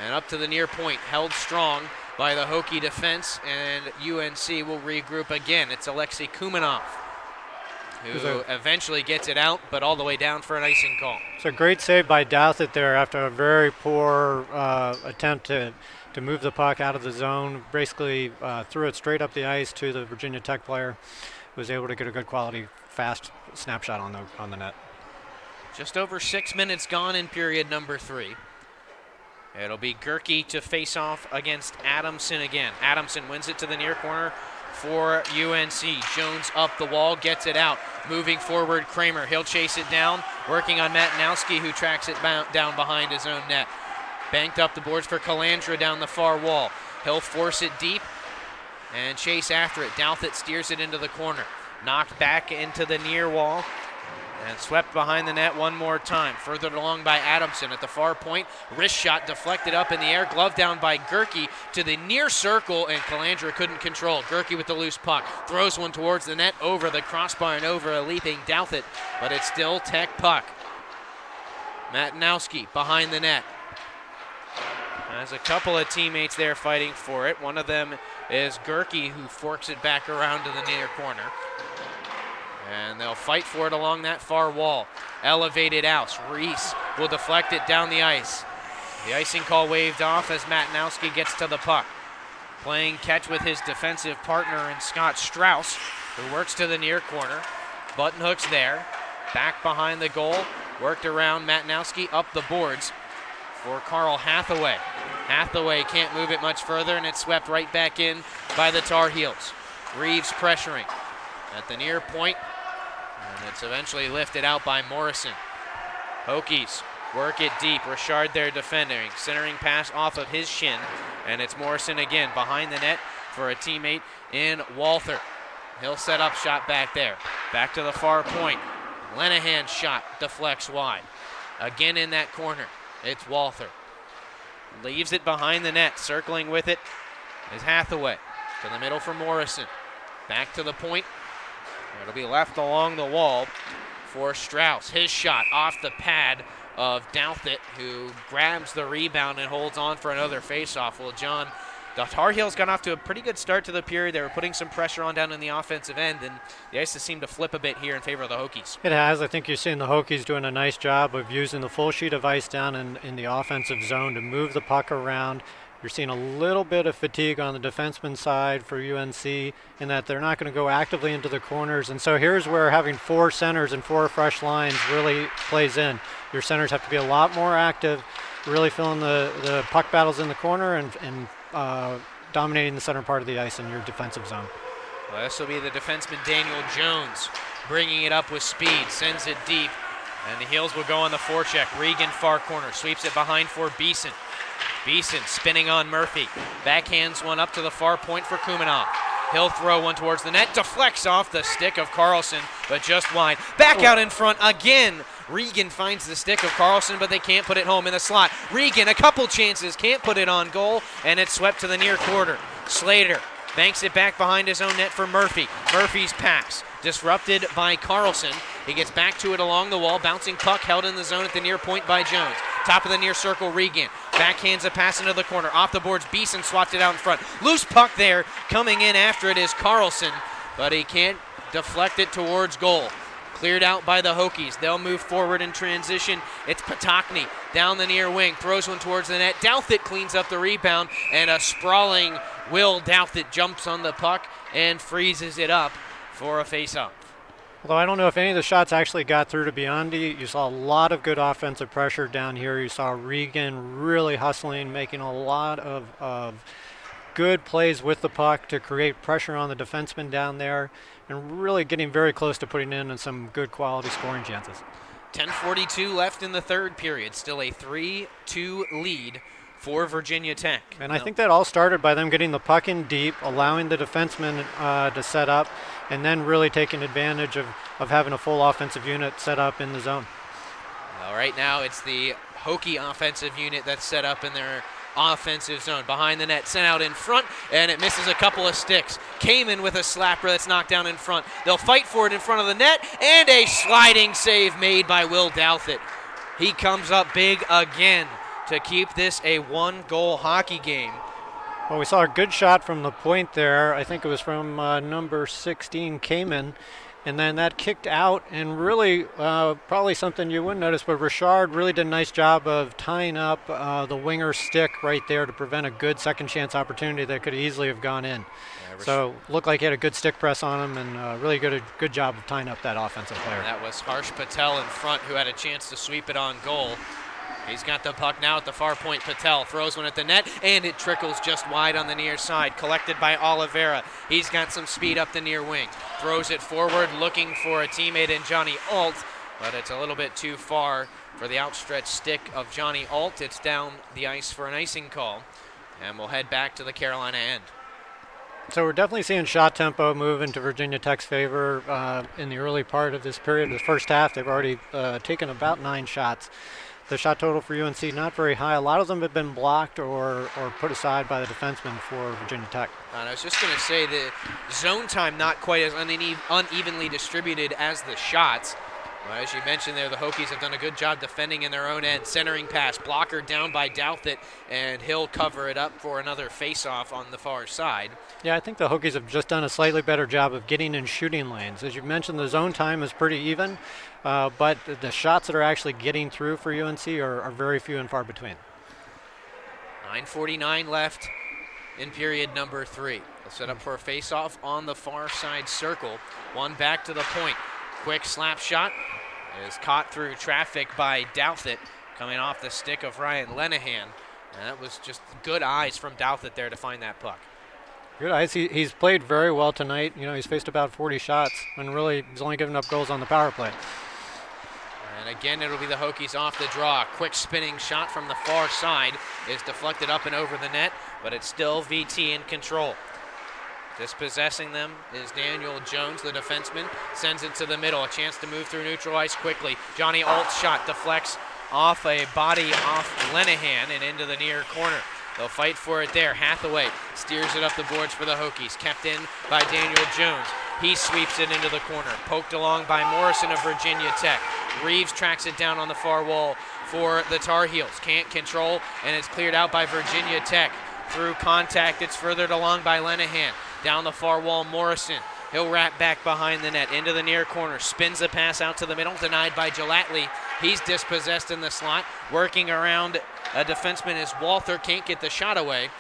D: And up to the near point, held strong by the Hokie defense, and UNC will regroup again. It's Alexei Kumanov who eventually gets it out, but all the way down for an icing call.
B: It's a great save by Douthit there after a very poor attempt to move the puck out of the zone. Basically threw it straight up the ice to the Virginia Tech player, who was able to get a good quality, fast snapshot on the net.
D: Just over 6 minutes gone in period number 3. It'll be Gerke to face off against Adamson again. Adamson wins it to the near corner for UNC. Jones up the wall, gets it out. Moving forward, Kramer. He'll chase it down, working on Matanowski, who tracks it down behind his own net. Banked up the boards for Calandra down the far wall. He'll force it deep and chase after it. Douthit steers it into the corner. Knocked back into the near wall and swept behind the net one more time. Furthered along by Adamson at the far point. Wrist shot deflected up in the air. Glove down by Gerke to the near circle, and Calandra couldn't control. Gerke with the loose puck. Throws one towards the net, over the crossbar and over a leaping Douthit, but it's still Tech puck. Matanowski behind the net. There's a couple of teammates there fighting for it. One of them is Gerke, who forks it back around to the near corner. And they'll fight for it along that far wall. Elevated out. Reese will deflect it down the ice. The icing call waved off as Matanowski gets to the puck. Playing catch with his defensive partner in Scott Strauss, who works to the near corner. Button hooks there. Back behind the goal. Worked around Matanowski up the boards for Carl Hathaway. Hathaway can't move it much further, and it's swept right back in by the Tar Heels. Reeves pressuring at the near point, and it's eventually lifted out by Morrison. Hokies work it deep. Richard there defending. Centering pass off of his shin, and it's Morrison again behind the net for a teammate in Walther. He'll set up shot back there. Back to the far point. Lenahan's shot deflects wide. Again in that corner, it's Walther. Leaves it behind the net. Circling with it is Hathaway. To the middle for Morrison. Back to the point. It'll be left along the wall for Strauss. His shot off the pad of Douthit, who grabs the rebound and holds on for another faceoff. Well, John, the Tar Heels got off to a pretty good start to the period. They were putting some pressure on down in the offensive end, and the ice has seemed to flip a bit here in favor of the Hokies.
B: It has. I think you're seeing the Hokies doing a nice job of using the full sheet of ice down in the offensive zone to move the puck around. You're seeing a little bit of fatigue on the defenseman side for UNC in that they're not going to go actively into the corners. And so here's where having 4 centers and 4 fresh lines really plays in. Your centers have to be a lot more active, really filling the puck battles in the corner and dominating the center part of the ice in your defensive zone.
D: Well, this will be the defenseman Daniel Jones bringing it up with speed, sends it deep, and the Heels will go on the forecheck. Regan far corner, sweeps it behind for Beeson. Beeson spinning on Murphy. Backhands one up to the far point for Kumanov. He'll throw one towards the net, deflects off the stick of Carlson, but just wide. Back out in front again. Regan finds the stick of Carlson, but they can't put it home in the slot. Regan, a couple chances, can't put it on goal, and it's swept to the near quarter. Slater banks it back behind his own net for Murphy. Murphy's pass disrupted by Carlson. He gets back to it along the wall. Bouncing puck held in the zone at the near point by Jones. Top of the near circle, Regan. Backhands a pass into the corner. Off the boards, Beeson swats it out in front. Loose puck there. Coming in after it is Carlson, but he can't deflect it towards goal. Cleared out by the Hokies. They'll move forward in transition. It's Patokny down the near wing. Throws one towards the net. Douthit cleans up the rebound, and a sprawling Will Douthit jumps on the puck and freezes it up for a faceoff.
B: Although I don't know if any of the shots actually got through to Biondi. You saw a lot of good offensive pressure down here. You saw Regan really hustling, making a lot of good plays with the puck to create pressure on the defenseman down there, and really getting very close to putting in some good quality scoring chances.
D: 10:42 left in the third period. Still a 3-2 lead for Virginia Tech.
B: And I think that all started by them getting the puck in deep, allowing the defenseman to set up, and then really taking advantage of having a full offensive unit set up in the zone.
D: Well, right now it's the Hokie offensive unit that's set up in their offensive zone. Behind the net, sent out in front, and it misses a couple of sticks. Kamen with a slapper that's knocked down in front. They'll fight for it in front of the net, and a sliding save made by Will Douthit. He comes up big again to keep this a 1-goal hockey game.
B: Well, we saw a good shot from the point there. I think it was from number 16, Kamen. And then that kicked out, and really probably something you wouldn't notice, but Richard really did a nice job of tying up the winger stick right there to prevent a good second chance opportunity that could easily have gone in. Yeah, so looked like he had a good stick press on him, and really good job of tying up that offensive player.
D: That was Harsh Patel in front, who had a chance to sweep it on goal. He's got the puck now at the far point. Patel throws one at the net, and it trickles just wide on the near side. Collected by Oliveira. He's got some speed up the near wing. Throws it forward, looking for a teammate in Johnny Alt, but it's a little bit too far for the outstretched stick of Johnny Alt. It's down the ice for an icing call, and we'll head back to the Carolina end.
B: So we're definitely seeing shot tempo move into Virginia Tech's favor in the early part of this period. The first half, they've already taken about 9 shots. The shot total for UNC not very high. A lot of them have been blocked or put aside by the defensemen for Virginia Tech.
D: And I was just going to say the zone time not quite as unevenly distributed as the shots. Well, as you mentioned there, the Hokies have done a good job defending in their own end. Centering pass, blocker down by Douthit, and he'll cover it up for another face-off on the far side.
B: Yeah, I think the Hokies have just done a slightly better job of getting in shooting lanes. As you mentioned, the zone time is pretty even, but the shots that are actually getting through for UNC are very few and far between.
D: 9:49 left in period number 3. They'll set up for a face-off on the far side circle. One back to the point. Quick slap shot is caught through traffic by Douthit, coming off the stick of Ryan Lenahan. And that was just good eyes from Douthit there to find that puck.
B: Good eyes. He's played very well tonight. You know, he's faced about 40 shots and really he's only given up goals on the power play.
D: And again, it'll be the Hokies off the draw. Quick spinning shot from the far side is deflected up and over the net, but it's still VT in control. Dispossessing them is Daniel Jones, the defenseman. Sends it to the middle. A chance to move through neutral ice quickly. Johnny Alt's shot deflects off a body off Lenahan and into the near corner. They'll fight for it there. Hathaway steers it up the boards for the Hokies. Kept in by Daniel Jones. He sweeps it into the corner. Poked along by Morrison of Virginia Tech. Reeves tracks it down on the far wall for the Tar Heels. Can't control, and it's cleared out by Virginia Tech. Through contact, it's furthered along by Lenahan. Down the far wall, Morrison. He'll wrap back behind the net, into the near corner. Spins the pass out to the middle, denied by Gelatly. He's dispossessed in the slot. Working around a defenseman is Walther, can't get the shot away.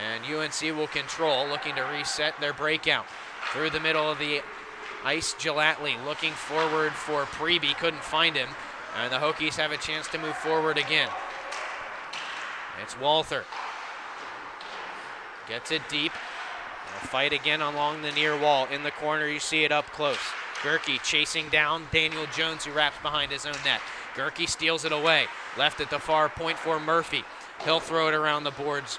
D: And UNC will control, looking to reset their breakout. Through the middle of the ice, Gelatly looking forward for Preby, couldn't find him. And the Hokies have a chance to move forward again. It's Walther. Gets it deep. They'll fight again along the near wall. In the corner, you see it up close. Gerke chasing down Daniel Jones, who wraps behind his own net. Gerke steals it away. Left at the far point for Murphy. He'll throw it around the boards.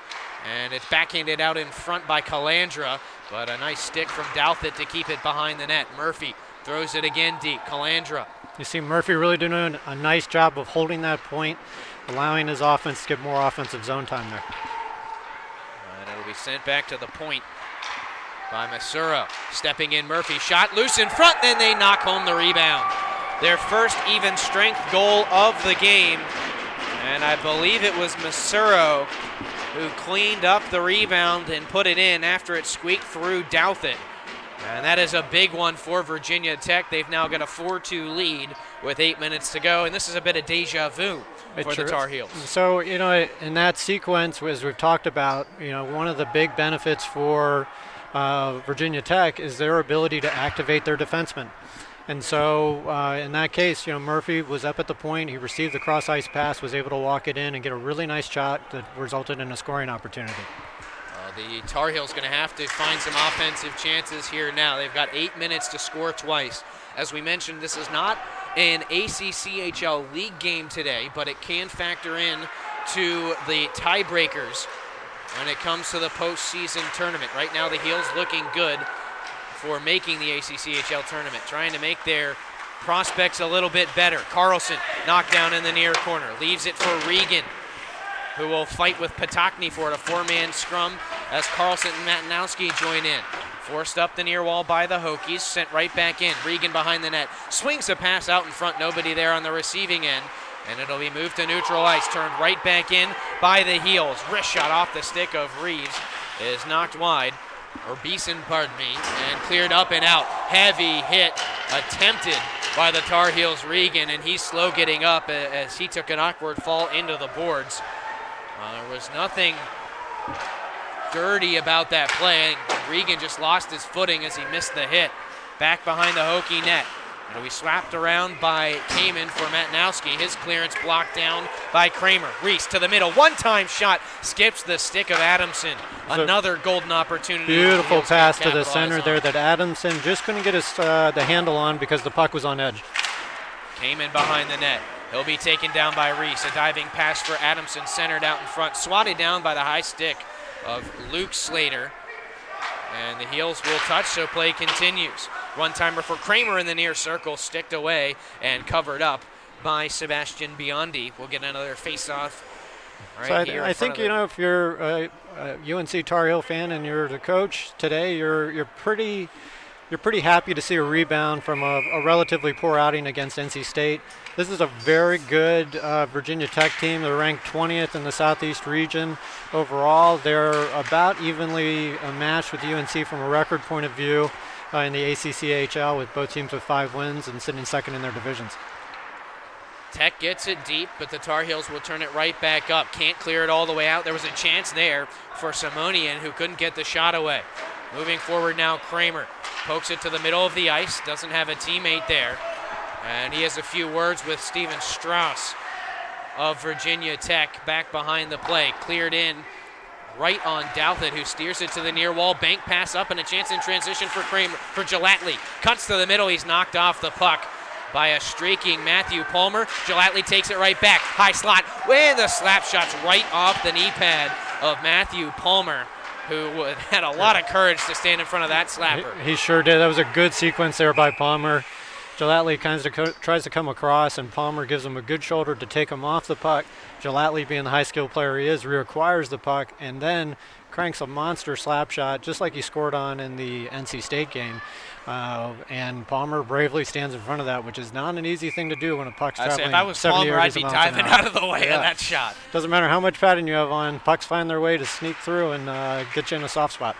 D: And it's backhanded out in front by Calandra, but a nice stick from Douthit to keep it behind the net. Murphy throws it again deep. Calandra.
B: You see Murphy really doing a nice job of holding that point, allowing his offense to get more offensive zone time there.
D: And it'll be sent back to the point by Masuro. Stepping in, Murphy shot loose in front, then they knock home the rebound. Their first even strength goal of the game, and I believe it was Masuro who cleaned up the rebound and put it in after it squeaked through Douthit. And that is a big one for Virginia Tech. They've now got a 4-2 lead with 8 minutes to go, and this is a bit of deja vu for the Tar Heels.
B: So, you know, in that sequence, as we've talked about, you know, one of the big benefits for Virginia Tech is their ability to activate their defensemen. And so in that case, you know, Murphy was up at the point. He received the cross-ice pass, was able to walk it in and get a really nice shot that resulted in a scoring opportunity.
D: The Tar Heels going to have to find some offensive chances here now. They've got 8 minutes to score twice. As we mentioned, this is not an ACCHL league game today, but it can factor in to the tiebreakers when it comes to the postseason tournament. Right now, the Heels looking good for making the ACCHL tournament, trying to make their prospects a little bit better. Carlson knocked down in the near corner, leaves it for Regan, who will fight with Patokny for it, a 4-man scrum as Carlson and Matanowski join in. Forced up the near wall by the Hokies, sent right back in. Regan behind the net, swings a pass out in front, nobody there on the receiving end, and it'll be moved to neutral ice, turned right back in by the Heels. Wrist shot off the stick of Reeves is knocked wide, or Beeson, pardon me, and cleared up and out. Heavy hit attempted by the Tar Heels Regan, and he's slow getting up as he took an awkward fall into the boards. There was nothing dirty about that play. Regan just lost his footing as he missed the hit. Back behind the Hokie net. It'll be slapped around by Kamen for Matnowski. His clearance blocked down by Kramer. Reese to the middle. One-time shot. Skips the stick of Adamson. Another golden opportunity.
B: Beautiful
D: the
B: pass to the center
D: on.
B: there that Adamson just couldn't get his the handle on because the puck was on edge.
D: Kamen behind the net. He'll be taken down by Reese. A diving pass for Adamson, centered out in front. Swatted down by the high stick of Luke Slater. And the Heels will touch, so play continues. One-timer for Kramer in the near circle, sticked away and covered up by Sebastian Biondi. We'll get another face-off right here.
B: I think, you know, if you're a UNC Tar Heel fan and you're the coach today, you're pretty happy to see a rebound from a relatively poor outing against NC State. This is a very good Virginia Tech team. They're ranked 20th in the Southeast region overall. They're about evenly matched with UNC from a record point of view in the ACCHL, with both teams with 5 wins and sitting second in their divisions.
D: Tech gets it deep, but the Tar Heels will turn it right back up. Can't clear it all the way out. There was a chance there for Simonian, who couldn't get the shot away. Moving forward now, Kramer pokes it to the middle of the ice. Doesn't have a teammate there. And he has a few words with Steven Strauss of Virginia Tech back behind the play. Cleared in right on Douthit, who steers it to the near wall. Bank pass up and a chance in transition for Kramer, for Gelatly. Cuts to the middle. He's knocked off the puck by a streaking Matthew Palmer. Gelatly takes it right back. High slot. And the slap shot's right off the knee pad of Matthew Palmer, who had a lot of courage to stand in front of that slapper.
B: He sure did. That was a good sequence there by Palmer. Gelatly kind of tries to come across, and Palmer gives him a good shoulder to take him off the puck. Gelatly, being the high-skilled player he is, reacquires the puck and then cranks a monster slap shot, just like he scored on in the NC State game. And Palmer bravely stands in front of that, which is not an easy thing to do when a puck's traveling.
D: If I was
B: 70
D: Palmer, I'd be diving out of the way of that shot.
B: Doesn't matter how much padding you have on, pucks find their way to sneak through and get you in a soft spot.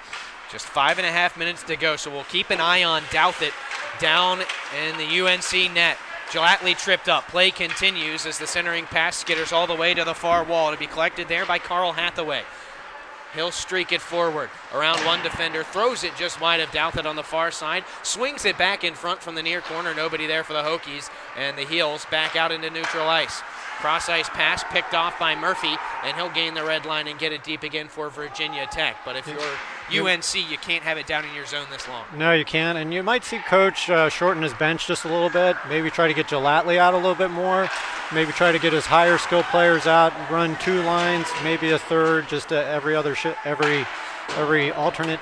D: Just 5.5 minutes to go, so we'll keep an eye on Douthit down in the UNC net. Gelatly tripped up. Play continues as the centering pass skitters all the way to the far wall to be collected there by Carl Hathaway. He'll streak it forward. Around one defender, throws it just wide of Douthit on the far side, swings it back in front from the near corner. Nobody there for the Hokies, and the Heels back out into neutral ice. Cross-ice pass picked off by Murphy, and he'll gain the red line and get it deep again for Virginia Tech. But if you're UNC, you can't have it down in your zone this long.
B: No, you can't. And you might see Coach shorten his bench just a little bit, maybe try to get Gelatly out a little bit more, maybe try to get his higher skill players out, run 2 lines, maybe a third, just every alternate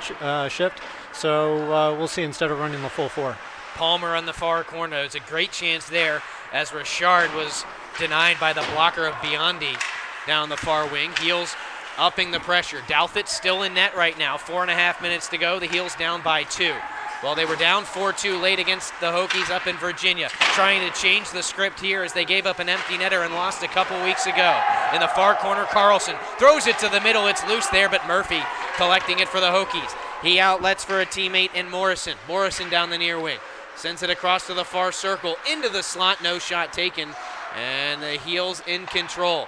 B: shift. So we'll see, instead of running the full 4.
D: Palmer on the far corner. It was a great chance there as Richard was denied by the blocker of Biondi down the far wing. Heels upping the pressure. Douthit still in net right now. 4.5 minutes to go. The Heels down by 2. Well, they were down 4-2 late against the Hokies up in Virginia, trying to change the script here as they gave up an empty netter and lost a couple weeks ago. In the far corner, Carlson throws it to the middle. It's loose there, but Murphy collecting it for the Hokies. He outlets for a teammate in Morrison. Morrison down the near wing. Sends it across to the far circle, into the slot, no shot taken, and the Heels in control.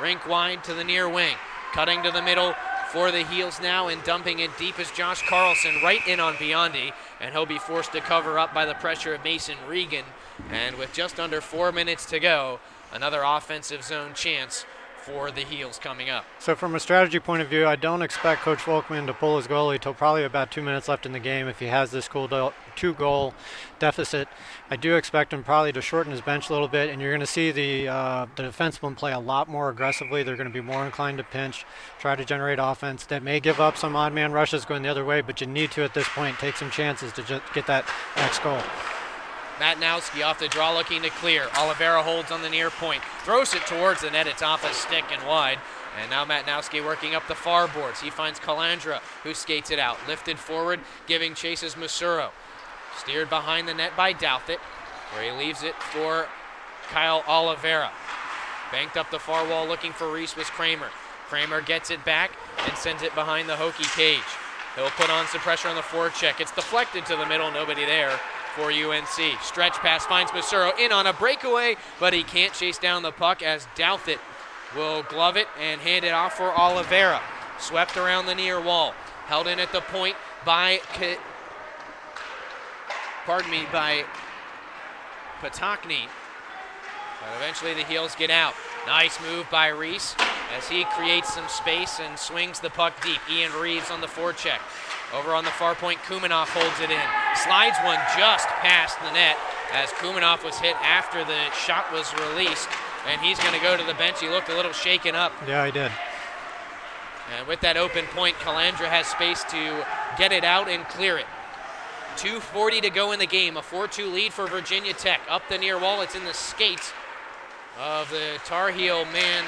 D: Rink wide to the near wing. Cutting to the middle for the Heels now and dumping it deep is Josh Carlson right in on Biondi, and he'll be forced to cover up by the pressure of Mason Regan. And with just under 4 minutes to go, another offensive zone chance for the Heels coming up.
B: So from a strategy point of view, I don't expect Coach Volkman to pull his goalie till probably about 2 minutes left in the game if he has this 2-goal deficit. I do expect him probably to shorten his bench a little bit, and you're going to see the defensemen play a lot more aggressively. They're going to be more inclined to pinch, try to generate offense. That may give up some odd man rushes going the other way, but you need to, at this point, take some chances to just get that next goal.
D: Matnowski off the draw looking to clear. Oliveira holds on the near point. Throws it towards the net. It's off a stick and wide. And now Matnowski working up the far boards. He finds Calandra, who skates it out. Lifted forward, giving chase is Masuro. Steered behind the net by Douthit, where he leaves it for Kyle Oliveira. Banked up the far wall looking for Reese was Kramer. Kramer gets it back and sends it behind the Hokie cage. He'll put on some pressure on the forecheck. It's deflected to the middle. Nobody there for UNC. Stretch pass finds Masuro in on a breakaway, but he can't chase down the puck as Douthit will glove it and hand it off for Oliveira. Swept around the near wall. Held in at the point by Patokny. But eventually the Heels get out. Nice move by Reese as he creates some space and swings the puck deep. Ian Reeves on the forecheck. Over on the far point, Kumanoff holds it in. Slides one just past the net as Kumanoff was hit after the shot was released. And he's going to go to the bench. He looked a little shaken up.
B: Yeah, he did.
D: And with that open point, Calandra has space to get it out and clear it. 2:40 to go in the game. A 4-2 lead for Virginia Tech. Up the near wall, it's in the skates of the Tar Heel man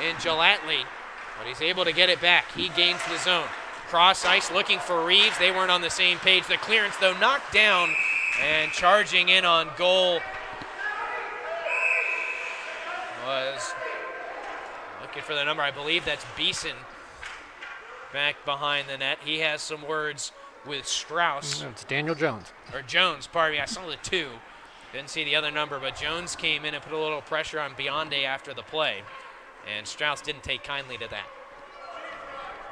D: in Gelatly. But he's able to get it back. He gains the zone. Cross ice looking for Reeves. They weren't on the same page. The clearance, though, knocked down and charging in on goal was looking for the number. I believe that's Beeson back behind the net. He has some words with Strauss.
B: It's Daniel Jones.
D: Or Jones, pardon me. I saw the 2. Didn't see the other number, but Jones came in and put a little pressure on Bionde after the play. And Strauss didn't take kindly to that.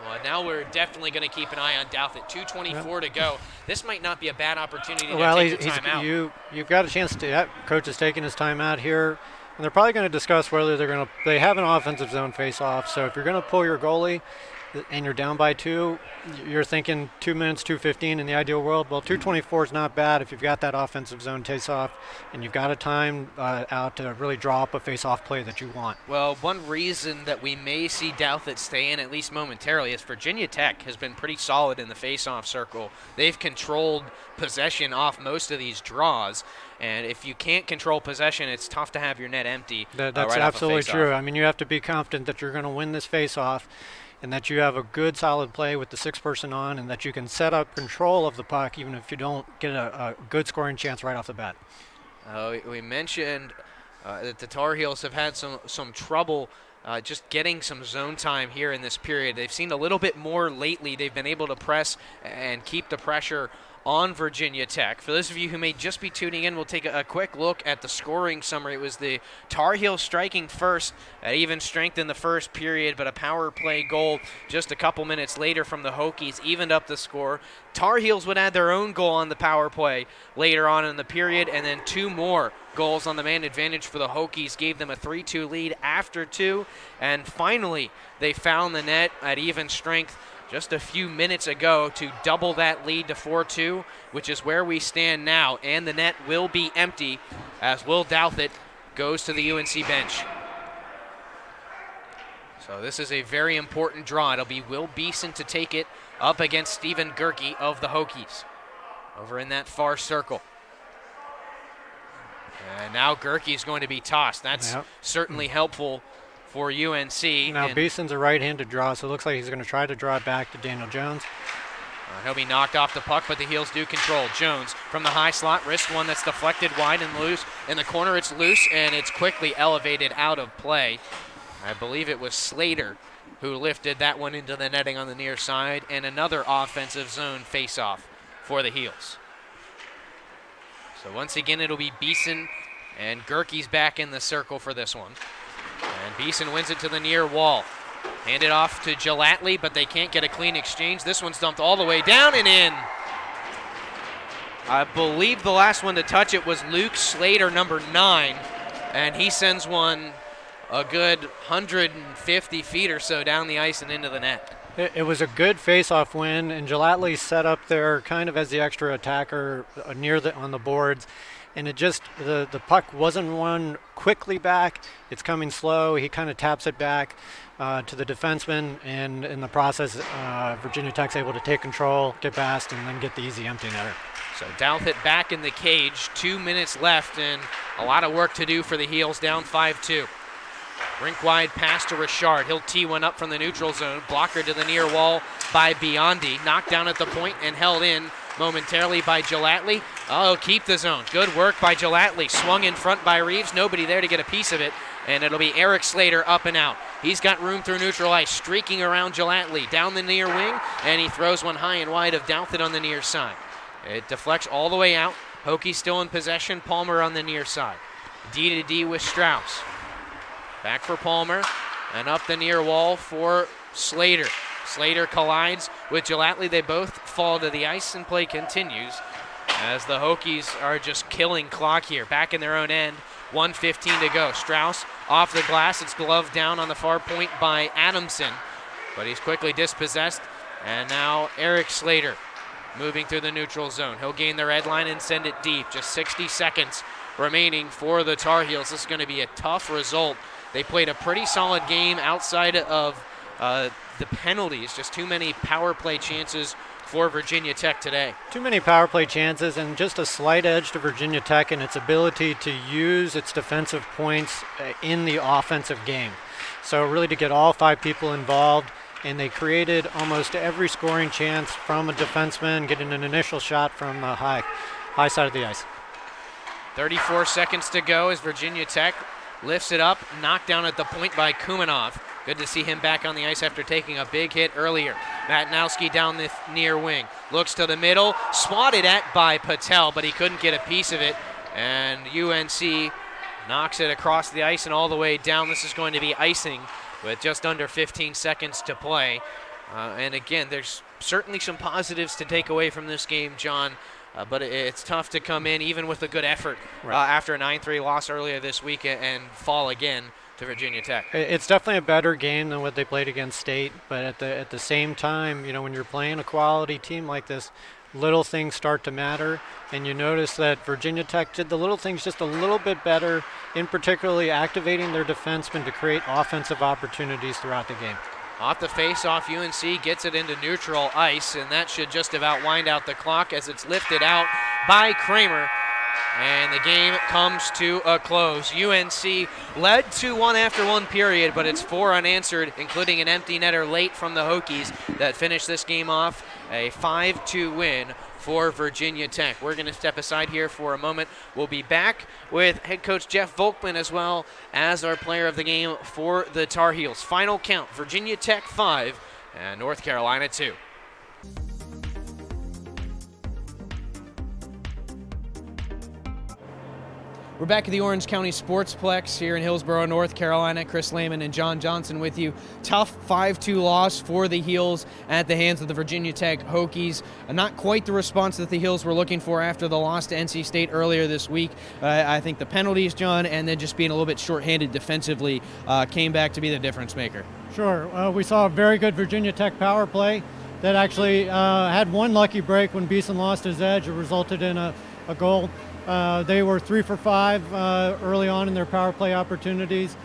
D: Well, now we're definitely going to keep an eye on Douthit. 2:24 to go. This might not be a bad opportunity to take the timeout.
B: You've got a chance to. Coach is taking his timeout here, and they're probably going to discuss whether they have an offensive zone face-off. So if you're going to pull your goalie and you're down by 2, you're thinking 2 minutes, 2:15 in the ideal world. Well, 2:24 is not bad if you've got that offensive zone face-off and you've got a time out to really draw up a face-off play that you want.
D: Well, one reason that we may see Douthit stay in, at least momentarily, is Virginia Tech has been pretty solid in the face-off circle. They've controlled possession off most of these draws. And if you can't control possession, it's tough to have your net empty.
B: That's
D: right
B: absolutely
D: off a
B: true. I mean, you have to be confident that you're going to win this face-off and that you have a good, solid play with the 6th person on and that you can set up control of the puck even if you don't get a good scoring chance right off the bat.
D: We mentioned that the Tar Heels have had some trouble just getting some zone time here in this period. They've seen a little bit more lately. They've been able to press and keep the pressure on Virginia Tech. For those of you who may just be tuning in, we'll take a quick look at the scoring summary. It was the Tar Heels striking first at even strength in the first period, but a power play goal just a couple minutes later from the Hokies evened up the score. Tar Heels would add their own goal on the power play later on in the period, and then 2 more goals on the man advantage for the Hokies gave them a 3-2 lead after 2. And finally, they found the net at even strength just a few minutes ago to double that lead to 4-2, which is where we stand now. And the net will be empty as Will Douthit goes to the UNC bench. So this is a very important draw. It'll be Will Beeson to take it up against Stephen Gerke of the Hokies over in that far circle. And now Gerke is going to be tossed. That's certainly helpful for UNC.
B: Now Beeson's a right-handed draw, so it looks like he's going to try to draw it back to Daniel Jones.
D: He'll be knocked off the puck, but the Heels do control. Jones from the high slot, wrist one that's deflected wide and loose. In the corner, it's loose, and it's quickly elevated out of play. I believe it was Slater who lifted that one into the netting on the near side, and another offensive zone face-off for the Heels. So once again, it'll be Beeson, and Gerke's back in the circle for this one. And Beeson wins it to the near wall. Handed off to Gelatly, but they can't get a clean exchange. This one's dumped all the way down and in. I believe the last one to touch it was Luke Slater, number 9, and he sends one a good 150 feet or so down the ice and into the net.
B: It was a good face-off win, and Gelatly set up there kind of as the extra attacker on the boards. And it just, the puck wasn't won quickly back. It's coming slow. He kind of taps it back to the defenseman, and in the process, Virginia Tech's able to take control, get past, and then get the easy empty netter.
D: So Douthit back in the cage, 2 minutes left, and a lot of work to do for the Heels, down 5-2. Rink wide pass to Richard. He'll tee one up from the neutral zone. Blocker to the near wall by Biondi. Knocked down at the point and held in momentarily by Gelatly. Oh, keep the zone. Good work by Gelatly. Swung in front by Reeves. Nobody there to get a piece of it. And it'll be Eric Slater up and out. He's got room through neutral ice, streaking around Gelatly. Down the near wing, and he throws one high and wide of Douthit on the near side. It deflects all the way out. Hokies still in possession. Palmer on the near side. D to D with Strauss. Back for Palmer, and up the near wall for Slater. Slater collides with Gelatly. They both fall to the ice, and play continues as the Hokies are just killing clock here. Back in their own end, 1:15 to go. Strauss off the glass. It's gloved down on the far point by Adamson, but he's quickly dispossessed. And now Eric Slater moving through the neutral zone. He'll gain the red line and send it deep. Just 60 seconds remaining for the Tar Heels. This is going to be a tough result. They played a pretty solid game outside of the penalties. Just too many power play chances for Virginia Tech today.
B: Too many power play chances and just a slight edge to Virginia Tech in its ability to use its defensive points in the offensive game. So really to get all 5 people involved, and they created almost every scoring chance from a defenseman getting an initial shot from the high side of the ice.
D: 34 seconds to go as Virginia Tech lifts it up, knocked down at the point by Kumanov. Good to see him back on the ice after taking a big hit earlier. Matnowski down the near wing. Looks to the middle, swatted at by Patel, but he couldn't get a piece of it. And UNC knocks it across the ice and all the way down. This is going to be icing with just under 15 seconds to play. And again, there's certainly some positives to take away from this game, John. But it's tough to come in, even with a good effort, after a 9-3 loss earlier this week and fall again to Virginia Tech.
B: It's definitely a better game than what they played against State, but at the same time, when you're playing a quality team like this, little things start to matter, and you notice that Virginia Tech did the little things just a little bit better, in particularly activating their defensemen to create offensive opportunities throughout the game.
D: Off the face-off, UNC gets it into neutral ice, and that should just about wind out the clock as it's lifted out by Kramer. And the game comes to a close. UNC led 2-1 after one period, but it's 4 unanswered, including an empty netter late from the Hokies that finished this game off a 5-2 win for Virginia Tech. We're going to step aside here for a moment. We'll be back with head coach Jeff Volkman as well as our player of the game for the Tar Heels. Final count, Virginia Tech 5 and North Carolina 2. We're back at the Orange County Sportsplex here in Hillsborough, North Carolina. Chris Lehman and John Johnson with you. Tough 5-2 loss for the Heels at the hands of the Virginia Tech Hokies. Not quite the response that the Heels were looking for after the loss to NC State earlier this week. I think the penalties, John, and then just being a little bit shorthanded defensively came back to be the difference maker.
B: Sure. We saw a very good Virginia Tech power play that actually had one lucky break when Beeson lost his edge. It resulted in a goal. They were 3 for 5 early on in their power play opportunities.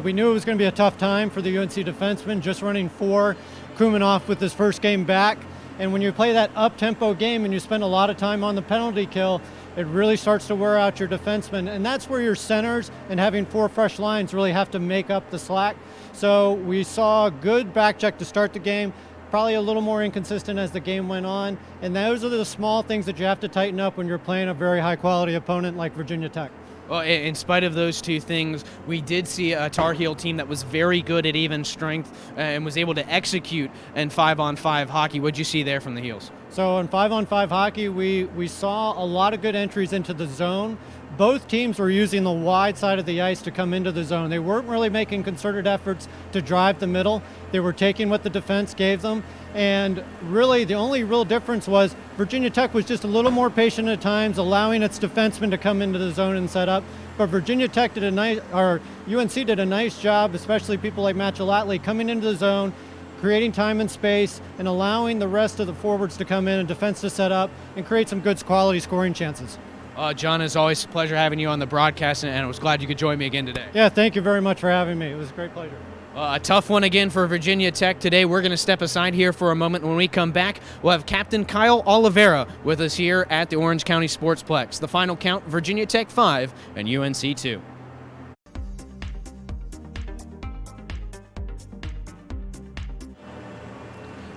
B: We knew it was going to be a tough time for the UNC defenseman, just running 4, Kumanov with his first game back. And when you play that up-tempo game and you spend a lot of time on the penalty kill, it really starts to wear out your defensemen. And that's where your centers and having 4 fresh lines really have to make up the slack. So we saw a good back check to start the game. Probably a little more inconsistent as the game went on, and those are the small things that you have to tighten up when you're playing a very high-quality opponent like Virginia Tech.
D: Well, in spite of those two things, we did see a Tar Heel team that was very good at even strength and was able to execute in 5-on-5 hockey. What'd you see there from the Heels?
B: So in 5-on-5 hockey, we saw a lot of good entries into the zone. Both teams were using the wide side of the ice to come into the zone. They weren't really making concerted efforts to drive the middle. They were taking what the defense gave them. And really, the only real difference was Virginia Tech was just a little more patient at times, allowing its defensemen to come into the zone and set up. But Virginia Tech UNC did a nice job, especially people like Matt Gelatley, coming into the zone, creating time and space, and allowing the rest of the forwards to come in and defense to set up and create some good quality scoring chances.
D: John, it's always a pleasure having you on the broadcast, and I was glad you could join me again today.
B: Yeah, thank you very much for having me. It was a great pleasure.
D: A tough one again for Virginia Tech today. We're going to step aside here for a moment. When we come back, we'll have Captain Kyle Oliveira with us here at the Orange County Sportsplex. The final count, Virginia Tech 5 and UNC 2.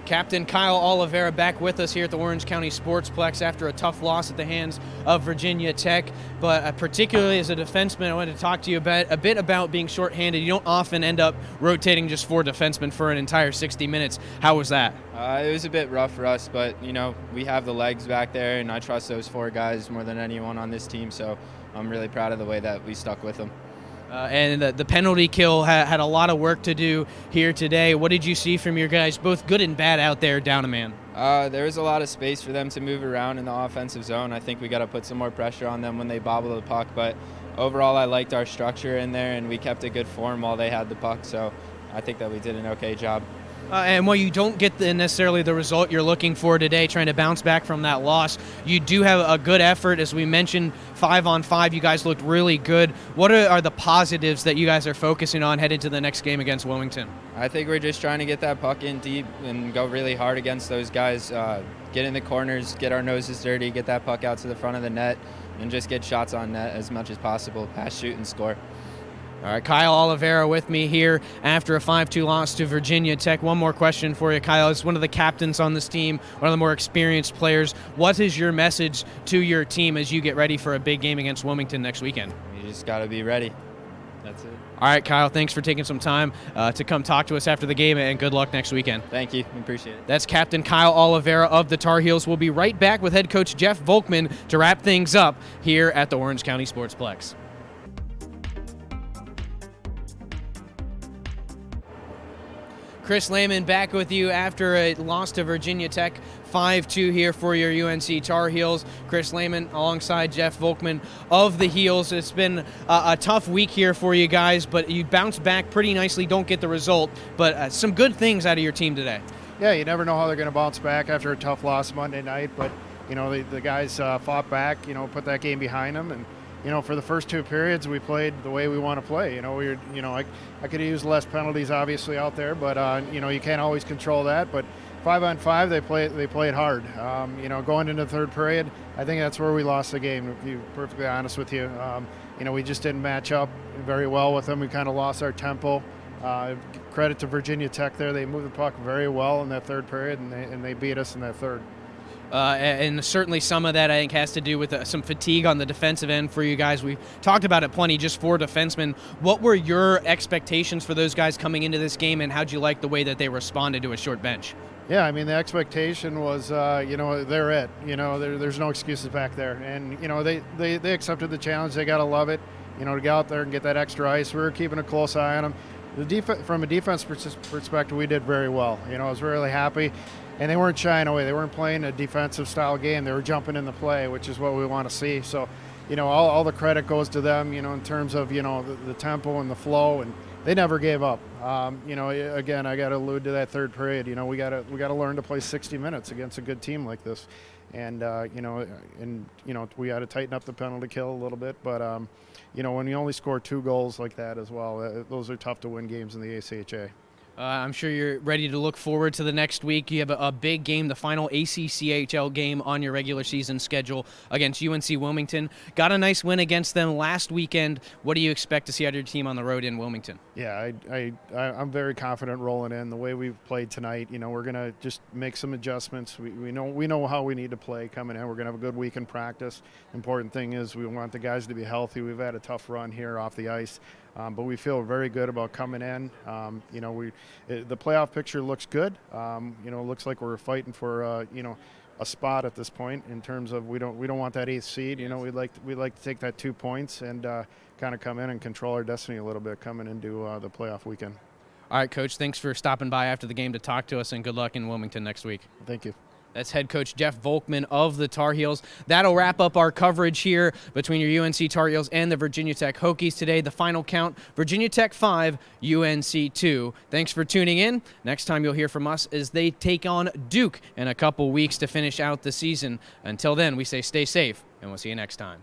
D: Captain Kyle Oliveira back with us here at the Orange County Sportsplex after a tough loss at the hands of Virginia Tech. But particularly as a defenseman, I wanted to talk to you a bit about being shorthanded. You don't often end up rotating just 4 defensemen for an entire 60 minutes. How was that?
F: It was a bit rough for us, but, we have the legs back there, and I trust those 4 guys more than anyone on this team, so I'm really proud of the way that we stuck with them.
D: And the penalty kill had a lot of work to do here today. What did you see from your guys, both good and bad, out there down a man?
F: There was a lot of space for them to move around in the offensive zone. I think we got to put some more pressure on them when they bobble the puck, but overall I liked our structure in there, and we kept a good form while they had the puck, so I think that we did an okay job.
D: And while you don't get necessarily the result you're looking for today, trying to bounce back from that loss, you do have a good effort. As we mentioned, 5-on-5, you guys looked really good. What are the positives that you guys are focusing on headed to the next game against Wilmington?
F: I think we're just trying to get that puck in deep and go really hard against those guys, get in the corners, get our noses dirty, get that puck out to the front of the net, and just get shots on net as much as possible, pass, shoot, and score.
D: All right, Kyle Oliveira with me here after a 5-2 loss to Virginia Tech. One more question for you, Kyle. As one of the captains on this team, one of the more experienced players, what is your message to your team as you get ready for a big game against Wilmington next weekend?
F: You just got to be ready. That's it.
D: All right, Kyle, thanks for taking some time to come talk to us after the game, and good luck next weekend.
F: Thank you. Appreciate it.
D: That's Captain Kyle Oliveira of the Tar Heels. We'll be right back with head coach Jeff Volkman to wrap things up here at the Orange County Sportsplex. Chris Lehman back with you after a loss to Virginia Tech, 5-2 here for your UNC Tar Heels. Chris Lehman alongside Jeff Volkman of the Heels. It's been a tough week here for you guys, but you bounced back pretty nicely. Don't get the result, but some good things out of your team today.
G: Yeah, you never know how they're going to bounce back after a tough loss Monday night, but the guys fought back, put that game behind them, and for the first two periods, we played the way we want to play. I could have used less penalties, obviously, out there, but you can't always control that. But 5-on-5, they played hard. Going into the third period, I think that's where we lost the game. To be perfectly honest with you, we just didn't match up very well with them. We kind of lost our tempo. Credit to Virginia Tech there; they moved the puck very well in that third period, and they beat us in that third.
D: And certainly some of that, I think, has to do with some fatigue on the defensive end for you guys. We talked about it plenty, just 4 defensemen. What were your expectations for those guys coming into this game, and how'd you like the way that they responded to a short bench?
G: Yeah, I mean, the expectation was, they're it. There's no excuses back there. And, they accepted the challenge. They got to love it, to go out there and get that extra ice. We were keeping a close eye on them. From a defense perspective, we did very well. I was really happy. And they weren't shying away. They weren't playing a defensive style game. They were jumping in the play, which is what we want to see. So, all the credit goes to them, in terms of, the tempo and the flow, and they never gave up. Again, I got to allude to that third period. We got to learn to play 60 minutes against a good team like this. And, we got to tighten up the penalty kill a little bit. But, when you only score 2 goals like that as well, those are tough to win games in the ACHA.
D: I'm sure you're ready to look forward to the next week. You have a big game, the final ACCHL game on your regular season schedule against UNC Wilmington. Got a nice win against them last weekend. What do you expect to see out of your team on the road in Wilmington?
G: Yeah, I'm very confident rolling in. The way we've played tonight, we're going to just make some adjustments. We know how we need to play coming in. We're going to have a good week in practice. Important thing is we want the guys to be healthy. We've had a tough run here off the ice. But we feel very good about coming in. The playoff picture looks good. It looks like we're fighting for a spot at this point in terms of we don't want that 8th seed. We'd like to take that 2 points and kind of come in and control our destiny a little bit coming into the playoff weekend.
D: All right, Coach. Thanks for stopping by after the game to talk to us, and good luck in Wilmington next week.
G: Thank you.
D: That's head coach Jeff Volkman of the Tar Heels. That'll wrap up our coverage here between your UNC Tar Heels and the Virginia Tech Hokies today. The final count, Virginia Tech 5, UNC 2. Thanks for tuning in. Next time you'll hear from us as they take on Duke in a couple weeks to finish out the season. Until then, we say stay safe, and we'll see you next time.